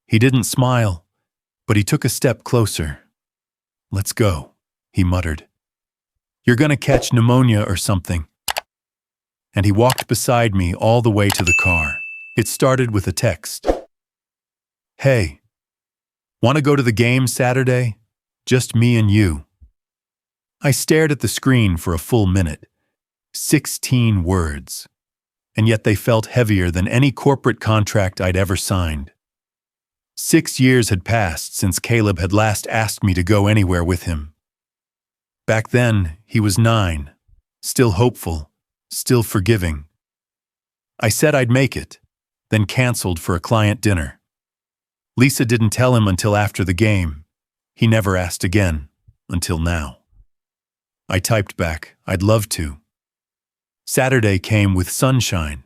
He didn't smile, but he took a step closer. "Let's go," he muttered. "You're gonna catch pneumonia or something." And he walked beside me all the way to the car. It started with a text. "Hey, want to go to the game Saturday? Just me and you." I stared at the screen for a full minute. 16 words. And yet they felt heavier than any corporate contract I'd ever signed. 6 years had passed since Caleb had last asked me to go anywhere with him. Back then, he was 9, still hopeful, still forgiving. I said I'd make it, then canceled for a client dinner. Lisa didn't tell him until after the game. He never asked again, until now. I typed back, "I'd love to." Saturday came with sunshine.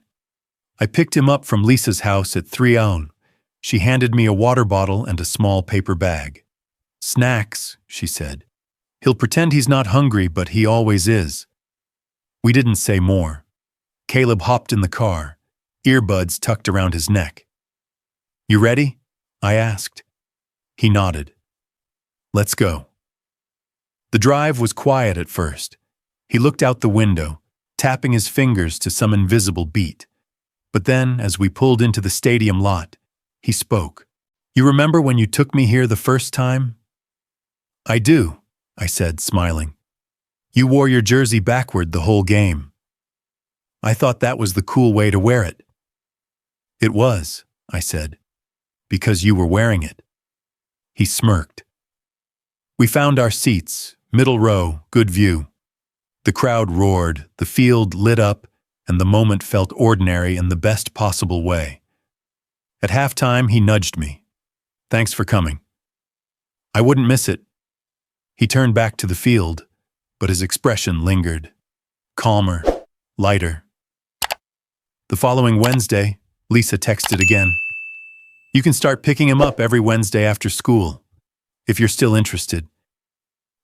I picked him up from Lisa's house at 3 a.m. She handed me a water bottle and a small paper bag. "Snacks," she said. "He'll pretend he's not hungry, but he always is." We didn't say more. Caleb hopped in the car, earbuds tucked around his neck. "You ready?" I asked. He nodded. "Let's go." The drive was quiet at first. He looked out the window, tapping his fingers to some invisible beat. But then, as we pulled into the stadium lot, he spoke. "You remember when you took me here the first time?" "I do," I said, smiling. "You wore your jersey backward the whole game." "I thought that was the cool way to wear it." "It was," I said, "because you were wearing it." He smirked. We found our seats, middle row, good view. The crowd roared, the field lit up, and the moment felt ordinary in the best possible way. At halftime, he nudged me. "Thanks for coming." I wouldn't miss it. He turned back to the field, but his expression lingered. Calmer, lighter. The following Wednesday, Lisa texted again. "You can start picking him up every Wednesday after school, if you're still interested."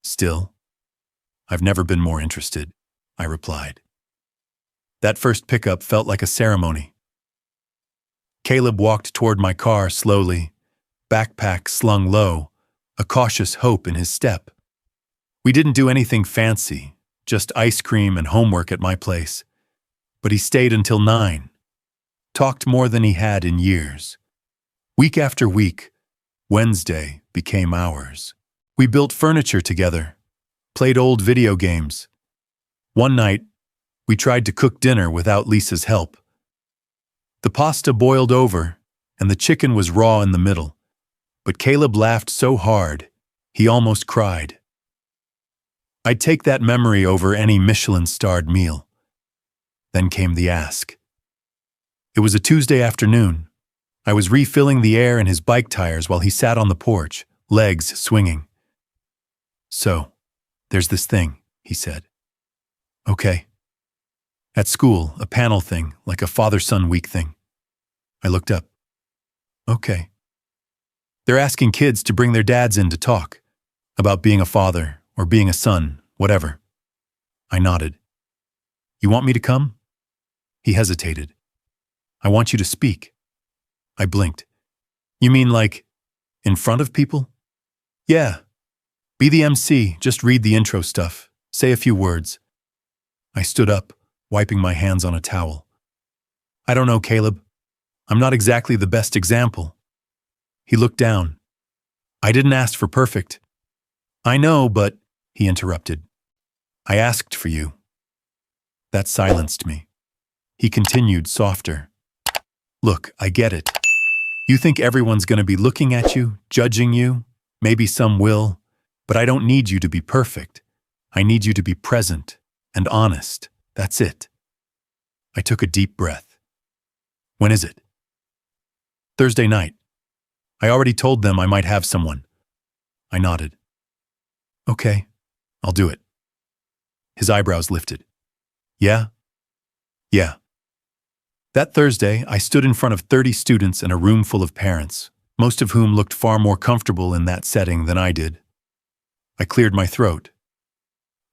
"Still? I've never been more interested," I replied. That first pickup felt like a ceremony. Caleb walked toward my car slowly, backpack slung low, a cautious hope in his step. We didn't do anything fancy, just ice cream and homework at my place. But he stayed until 9. Talked more than he had in years. Week after week, Wednesday became ours. We built furniture together, played old video games. One night, we tried to cook dinner without Lisa's help. The pasta boiled over, and the chicken was raw in the middle. But Caleb laughed so hard, he almost cried. I'd take that memory over any Michelin-starred meal. Then came the ask. It was a Tuesday afternoon. I was refilling the air in his bike tires while he sat on the porch, legs swinging. "So, there's this thing," he said. "Okay." "At school, a panel thing, like a father-son week thing." I looked up. "Okay." "They're asking kids to bring their dads in to talk about being a father or being a son, whatever." I nodded. "You want me to come?" He hesitated. "I want you to speak." I blinked. "You mean like, in front of people?" "Yeah. Be the MC, just read the intro stuff, say a few words." I stood up, wiping my hands on a towel. I don't know, Caleb. I'm not exactly the best example. He looked down. I didn't ask for perfect. I know, but, he interrupted. I asked for you. That silenced me. He continued softer. Look, I get it. You think everyone's going to be looking at you, judging you. Maybe some will, but I don't need you to be perfect. I need you to be present and honest. That's it. I took a deep breath. When is it? Thursday night. I already told them I might have someone. I nodded. Okay, I'll do it. His eyebrows lifted. Yeah? Yeah. That Thursday, I stood in front of 30 students and a room full of parents, most of whom looked far more comfortable in that setting than I did. I cleared my throat.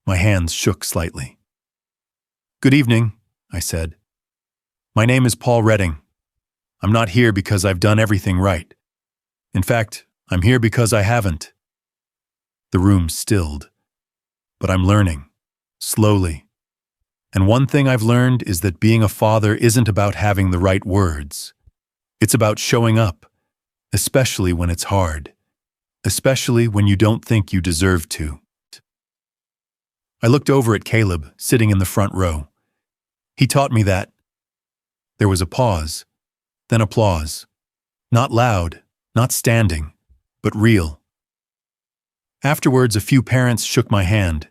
My hands shook slightly. Good evening, I said. My name is Paul Redding. I'm not here because I've done everything right. In fact, I'm here because I haven't. The room stilled. But I'm learning, slowly. And one thing I've learned is that being a father isn't about having the right words. It's about showing up, especially when it's hard, especially when you don't think you deserve to. I looked over at Caleb, sitting in the front row. He taught me that. There was a pause, then applause. Not loud, not standing, but real. Afterwards, a few parents shook my hand.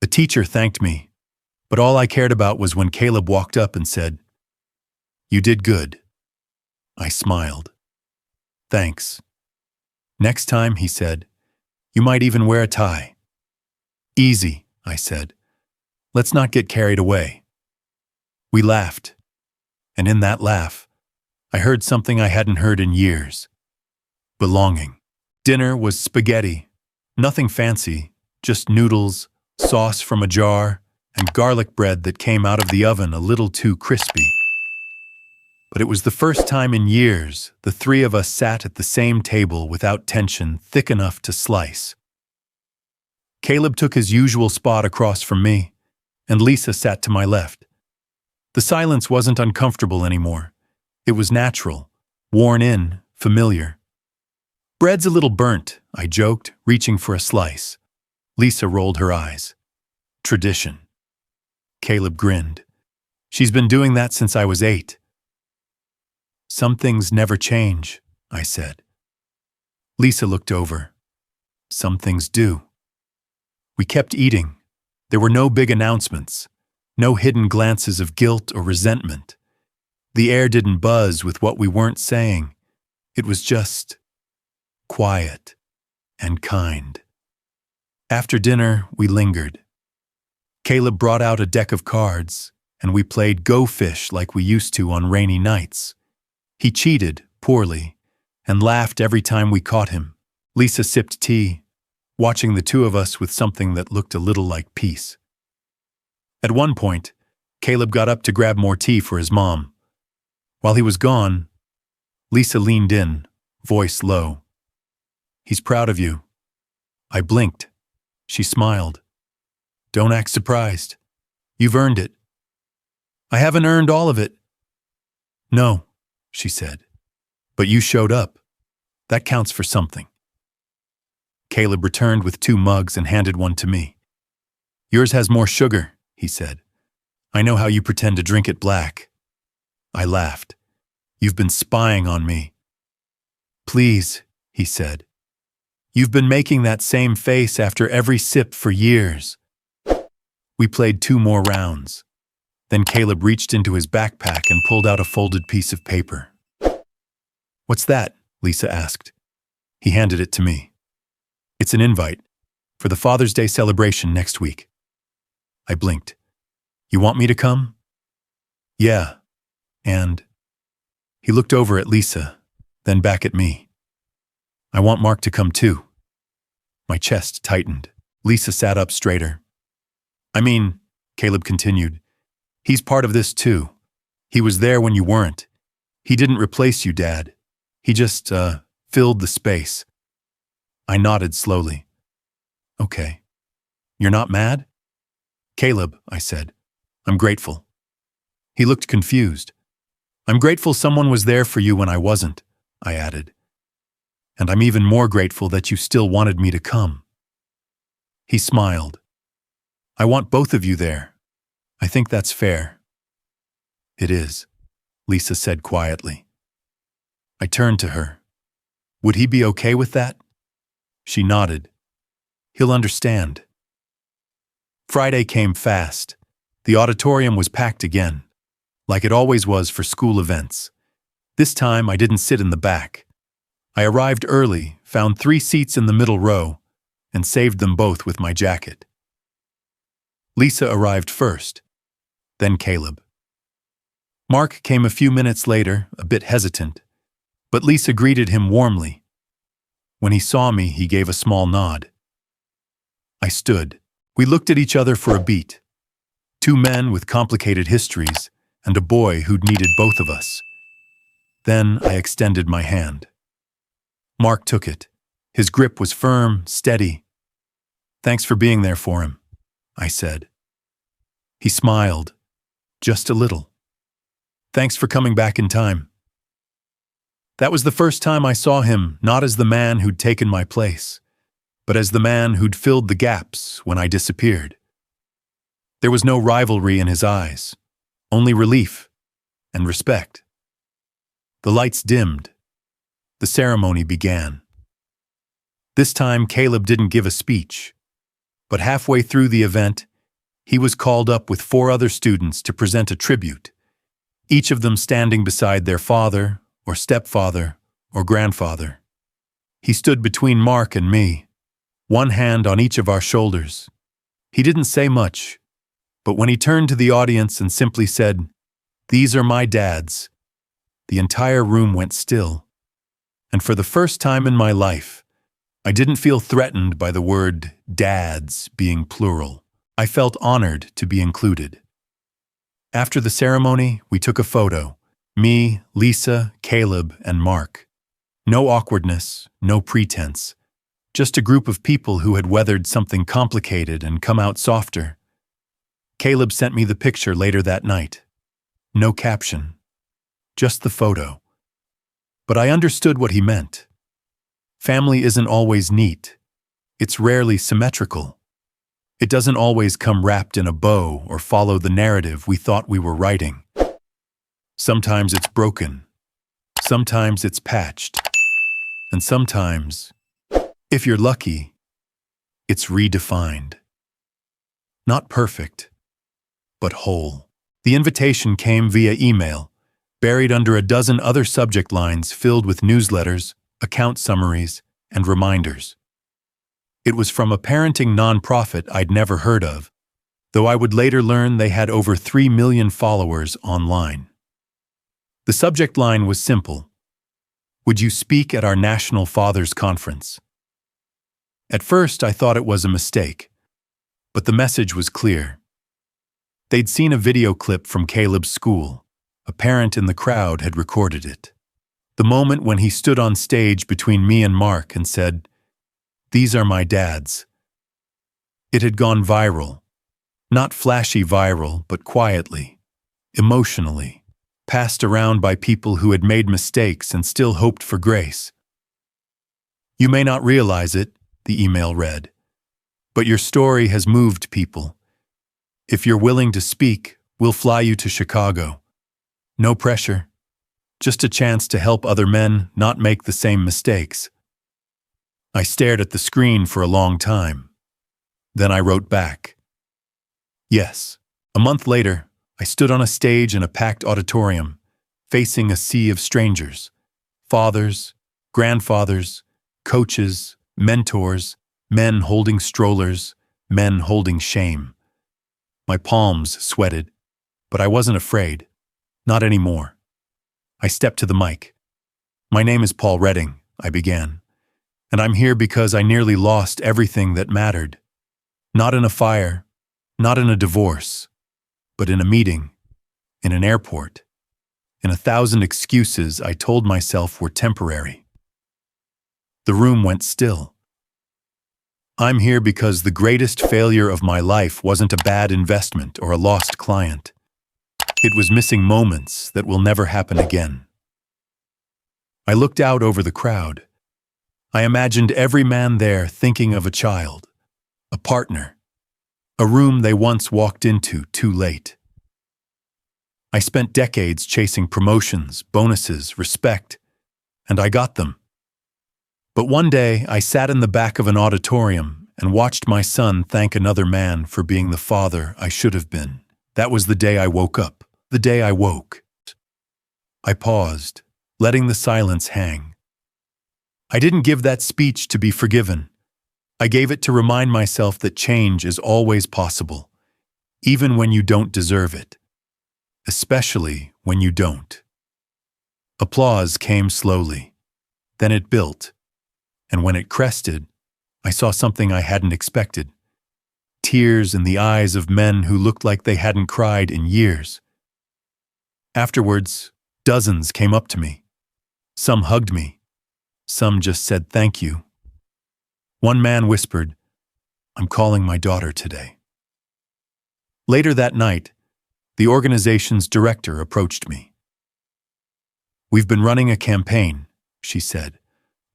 A teacher thanked me, but all I cared about was when Caleb walked up and said, "You did good." I smiled. Thanks. Next time, he said, you might even wear a tie. Easy, I said. Let's not get carried away. We laughed, and in that laugh, I heard something I hadn't heard in years. Belonging. Dinner was spaghetti. Nothing fancy, just noodles, sauce from a jar, and garlic bread that came out of the oven a little too crispy. But it was the first time in years the three of us sat at the same table without tension thick enough to slice. Caleb took his usual spot across from me, and Lisa sat to my left. The silence wasn't uncomfortable anymore. It was natural, worn in, familiar. Bread's a little burnt, I joked, reaching for a slice. Lisa rolled her eyes. Tradition. Caleb grinned. She's been doing that since I was 8. Some things never change, I said. Lisa looked over. Some things do. We kept eating. There were no big announcements, no hidden glances of guilt or resentment. The air didn't buzz with what we weren't saying. It was just quiet and kind. After dinner, we lingered. Caleb brought out a deck of cards, and we played Go Fish like we used to on rainy nights. He cheated, poorly, and laughed every time we caught him. Lisa sipped tea, watching the two of us with something that looked a little like peace. At one point, Caleb got up to grab more tea for his mom. While he was gone, Lisa leaned in, voice low. He's proud of you. I blinked. She smiled. Don't act surprised. You've earned it. I haven't earned all of it. No, she said. But you showed up. That counts for something. Caleb returned with 2 mugs and handed one to me. Yours has more sugar, he said. I know how you pretend to drink it black. I laughed. You've been spying on me. Please, he said. You've been making that same face after every sip for years. We played 2 more rounds. Then Caleb reached into his backpack and pulled out a folded piece of paper. What's that? Lisa asked. He handed it to me. It's an invite for the Father's Day celebration next week. I blinked. You want me to come? Yeah. And he looked over at Lisa, then back at me. I want Mark to come too. My chest tightened. Lisa sat up straighter. I mean, Caleb continued, he's part of this too. He was there when you weren't. He didn't replace you, Dad. He just, filled the space. I nodded slowly. Okay. You're not mad? Caleb, I said, I'm grateful. He looked confused. I'm grateful someone was there for you when I wasn't, I added. And I'm even more grateful that you still wanted me to come. He smiled. I want both of you there. I think that's fair. It is, Lisa said quietly. I turned to her. Would he be okay with that? She nodded. He'll understand. Friday came fast. The auditorium was packed again, like it always was for school events. This time I didn't sit in the back. I arrived early, found 3 seats in the middle row, and saved them both with my jacket. Lisa arrived first, then Caleb. Mark came a few minutes later, a bit hesitant, but Lisa greeted him warmly. When he saw me, he gave a small nod. I stood. We looked at each other for a beat. 2 men with complicated histories, and a boy who'd needed both of us. Then I extended my hand. Mark took it. His grip was firm, steady. Thanks for being there for him, I said. He smiled, just a little. Thanks for coming back in time. That was the first time I saw him, not as the man who'd taken my place, but as the man who'd filled the gaps when I disappeared. There was no rivalry in his eyes, only relief and respect. The lights dimmed. The ceremony began. This time Caleb didn't give a speech, but halfway through the event, he was called up with 4 other students to present a tribute, each of them standing beside their father or stepfather or grandfather. He stood between Mark and me, one hand on each of our shoulders. He didn't say much, but when he turned to the audience and simply said, "These are my dads," the entire room went still. And for the first time in my life, I didn't feel threatened by the word dads being plural. I felt honored to be included. After the ceremony, we took a photo. Me, Lisa, Caleb, and Mark. No awkwardness, no pretense. Just a group of people who had weathered something complicated and come out softer. Caleb sent me the picture later that night. No caption. Just the photo. But I understood what he meant. Family isn't always neat. It's rarely symmetrical. It doesn't always come wrapped in a bow or follow the narrative we thought we were writing. Sometimes it's broken. Sometimes it's patched. And sometimes, if you're lucky, it's redefined. Not perfect, but whole. The invitation came via email, buried under a dozen other subject lines filled with newsletters, account summaries, and reminders. It was from a parenting nonprofit I'd never heard of, though I would later learn they had over 3 million followers online. The subject line was simple. Would you speak at our National Fathers Conference? At first, I thought it was a mistake, but the message was clear. They'd seen a video clip from Caleb's school. A parent in the crowd had recorded it. The moment when he stood on stage between me and Mark and said, "These are my dads." It had gone viral. Not flashy viral, but quietly, emotionally, passed around by people who had made mistakes and still hoped for grace. You may not realize it, the email read, but your story has moved people. If you're willing to speak, we'll fly you to Chicago. No pressure, just a chance to help other men not make the same mistakes. I stared at the screen for a long time. Then I wrote back. Yes. A month later, I stood on a stage in a packed auditorium, facing a sea of strangers. Fathers, grandfathers, coaches, mentors, men holding strollers, men holding shame. My palms sweated, but I wasn't afraid. Not anymore. I stepped to the mic. My name is Paul Redding, I began, and I'm here because I nearly lost everything that mattered. Not in a fire, not in a divorce, but in a meeting, in an airport, in 1,000 excuses I told myself were temporary. The room went still. I'm here because the greatest failure of my life wasn't a bad investment or a lost client. It was missing moments that will never happen again. I looked out over the crowd. I imagined every man there thinking of a child, a partner, a room they once walked into too late. I spent decades chasing promotions, bonuses, respect, and I got them. But one day, I sat in the back of an auditorium and watched my son thank another man for being the father I should have been. That was the day I woke up, the day I woke. I paused, letting the silence hang. I didn't give that speech to be forgiven. I gave it to remind myself that change is always possible, even when you don't deserve it. Especially when you don't. Applause came slowly. Then it built. And when it crested, I saw something I hadn't expected. Tears in the eyes of men who looked like they hadn't cried in years. Afterwards, dozens came up to me. Some hugged me. Some just said thank you. One man whispered, "I'm calling my daughter today." Later that night, the organization's director approached me. "We've been running a campaign," she said,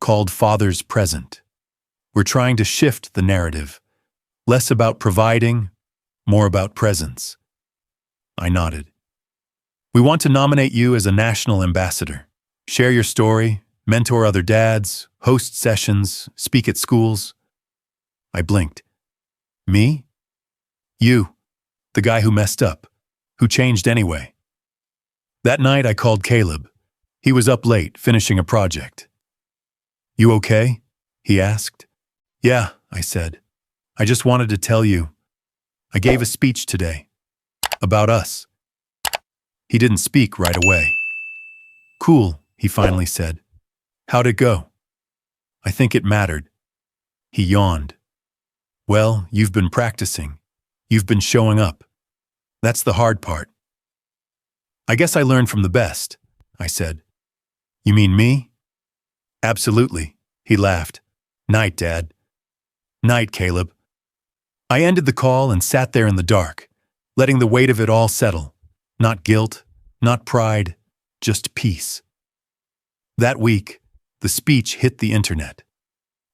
"called Fathers Present. We're trying to shift the narrative. Less about providing, more about presence." I nodded. "We want to nominate you as a national ambassador. Share your story, mentor other dads, host sessions, speak at schools." I blinked. "Me? You, the guy who messed up, who changed anyway." That night I called Caleb. He was up late, finishing a project. "You okay?" he asked. "Yeah," I said. "I just wanted to tell you. I gave a speech today. About us." He didn't speak right away. "Cool," he finally said. "How'd it go?" "I think it mattered." He yawned. "Well, you've been practicing. You've been showing up. That's the hard part." "I guess I learned from the best," I said. "You mean me?" "Absolutely," he laughed. "Night, Dad." "Night, Caleb." I ended the call and sat there in the dark, letting the weight of it all settle. Not guilt, not pride, just peace. That week, the speech hit the internet.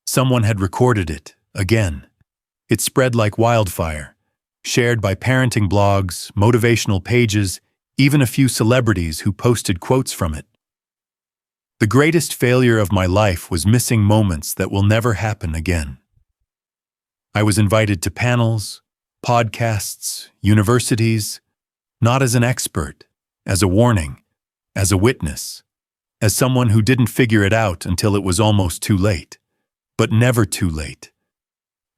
Someone had recorded it, again. It spread like wildfire, shared by parenting blogs, motivational pages, even a few celebrities who posted quotes from it. The greatest failure of my life was missing moments that will never happen again. I was invited to panels, podcasts, universities, not as an expert, as a warning, as a witness, as someone who didn't figure it out until it was almost too late, but never too late.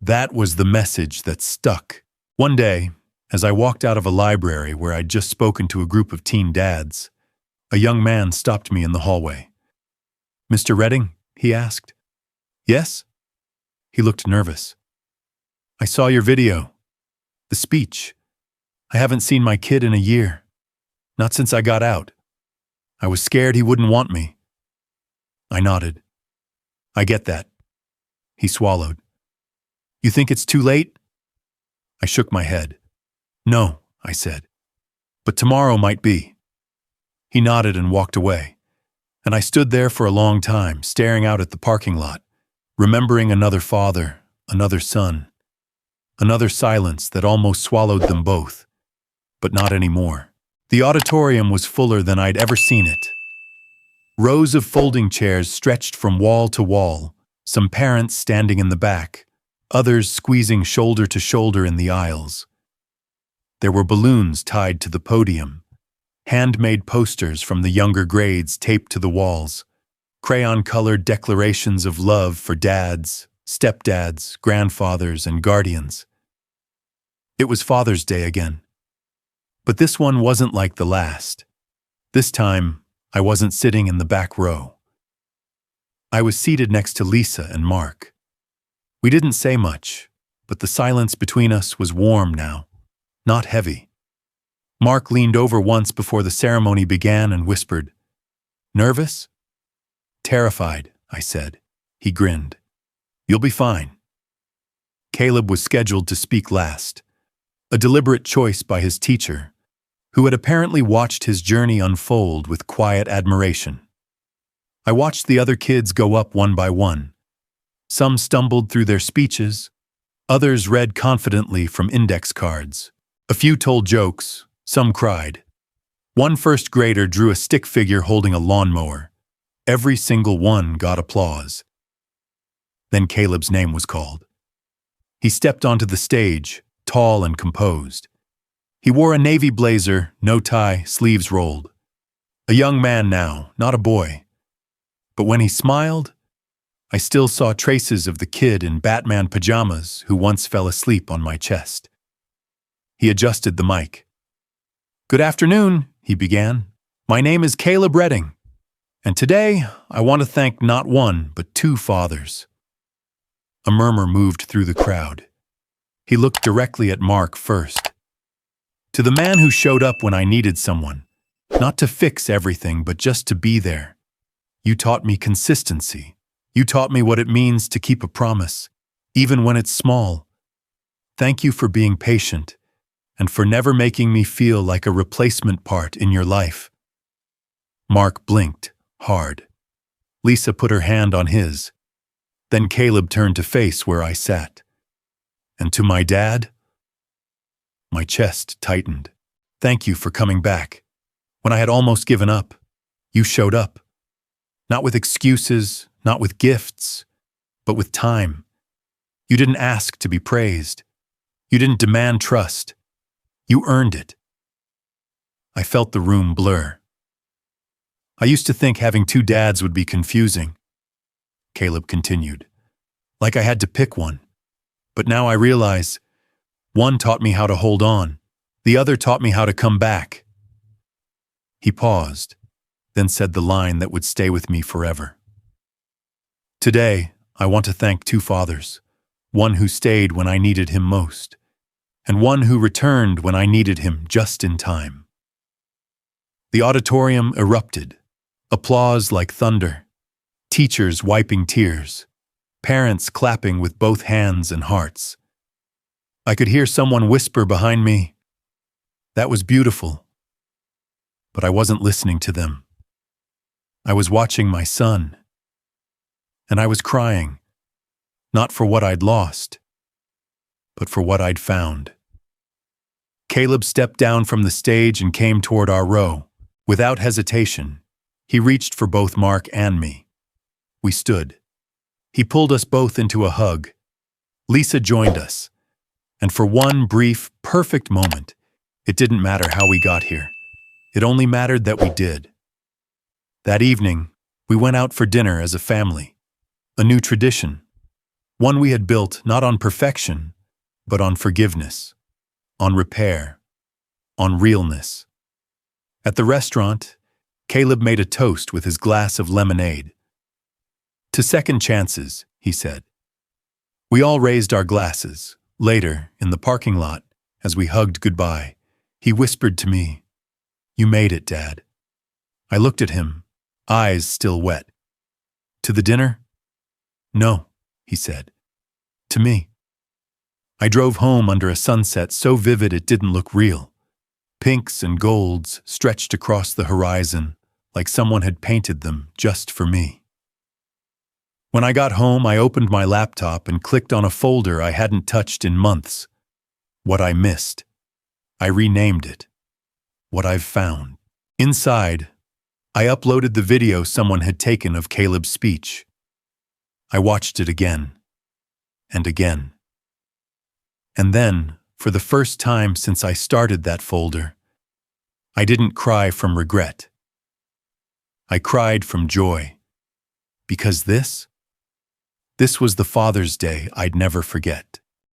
That was the message that stuck. One day, as I walked out of a library where I'd just spoken to a group of teen dads, a young man stopped me in the hallway. "Mr. Redding?" he asked. "Yes?" He looked nervous. "I saw your video. The speech. I haven't seen my kid in a year. Not since I got out. I was scared he wouldn't want me." I nodded. "I get that." He swallowed. "You think it's too late?" I shook my head. "No," I said. "But tomorrow might be." He nodded and walked away. And I stood there for a long time, staring out at the parking lot, remembering another father, another son, another silence that almost swallowed them both. But not anymore. The auditorium was fuller than I'd ever seen it. Rows of folding chairs stretched from wall to wall, some parents standing in the back, others squeezing shoulder to shoulder in the aisles. There were balloons tied to the podium, handmade posters from the younger grades taped to the walls, crayon-colored declarations of love for dads, stepdads, grandfathers, and guardians. It was Father's Day again. But this one wasn't like the last. This time, I wasn't sitting in the back row. I was seated next to Lisa and Mark. We didn't say much, but the silence between us was warm now, not heavy. Mark leaned over once before the ceremony began and whispered, "Nervous?" "Terrified," I said. He grinned. "You'll be fine." Caleb was scheduled to speak last, a deliberate choice by his teacher, who had apparently watched his journey unfold with quiet admiration. I watched the other kids go up one by one. Some stumbled through their speeches, others read confidently from index cards. A few told jokes, some cried. One first grader drew a stick figure holding a lawnmower. Every single one got applause. Then Caleb's name was called. He stepped onto the stage, tall and composed. He wore a navy blazer, no tie, sleeves rolled. A young man now, not a boy. But when he smiled, I still saw traces of the kid in Batman pajamas who once fell asleep on my chest. He adjusted the mic. "Good afternoon," he began. "My name is Caleb Redding, and today I want to thank not one but two fathers." A murmur moved through the crowd. He looked directly at Mark first. "To the man who showed up when I needed someone, not to fix everything but just to be there. You taught me consistency. You taught me what it means to keep a promise, even when it's small. Thank you for being patient and for never making me feel like a replacement part in your life." Mark blinked, hard. Lisa put her hand on his. Then Caleb turned to face where I sat. "And to my dad?" My chest tightened. "Thank you for coming back. When I had almost given up, you showed up. Not with excuses, not with gifts, but with time. You didn't ask to be praised. You didn't demand trust. You earned it." I felt the room blur. "I used to think having two dads would be confusing," Caleb continued, "like I had to pick one. But now I realize one taught me how to hold on, the other taught me how to come back." He paused, then said the line that would stay with me forever. "Today, I want to thank two fathers, one who stayed when I needed him most, and one who returned when I needed him just in time." The auditorium erupted, applause like thunder, teachers wiping tears, parents clapping with both hands and hearts. I could hear someone whisper behind me, "That was beautiful." But I wasn't listening to them. I was watching my son, and I was crying, not for what I'd lost, but for what I'd found. Caleb stepped down from the stage and came toward our row. Without hesitation, he reached for both Mark and me. We stood. He pulled us both into a hug. Lisa joined us, and for one brief, perfect moment, it didn't matter how we got here. It only mattered that we did. That evening, we went out for dinner as a family, a new tradition, one we had built not on perfection, but on forgiveness, on repair, on realness. At the restaurant, Caleb made a toast with his glass of lemonade. "To second chances," he said. We all raised our glasses. Later, in the parking lot, as we hugged goodbye, he whispered to me, "You made it, Dad." I looked at him, eyes still wet. "To the dinner?" "No," he said. "To me." I drove home under a sunset so vivid it didn't look real. Pinks and golds stretched across the horizon like someone had painted them just for me. When I got home, I opened my laptop and clicked on a folder I hadn't touched in months. What I missed. I renamed it. What I've found. Inside, I uploaded the video someone had taken of Caleb's speech. I watched it again, and again. And then, for the first time since I started that folder, I didn't cry from regret. I cried from joy. Because this was the Father's Day I'd never forget.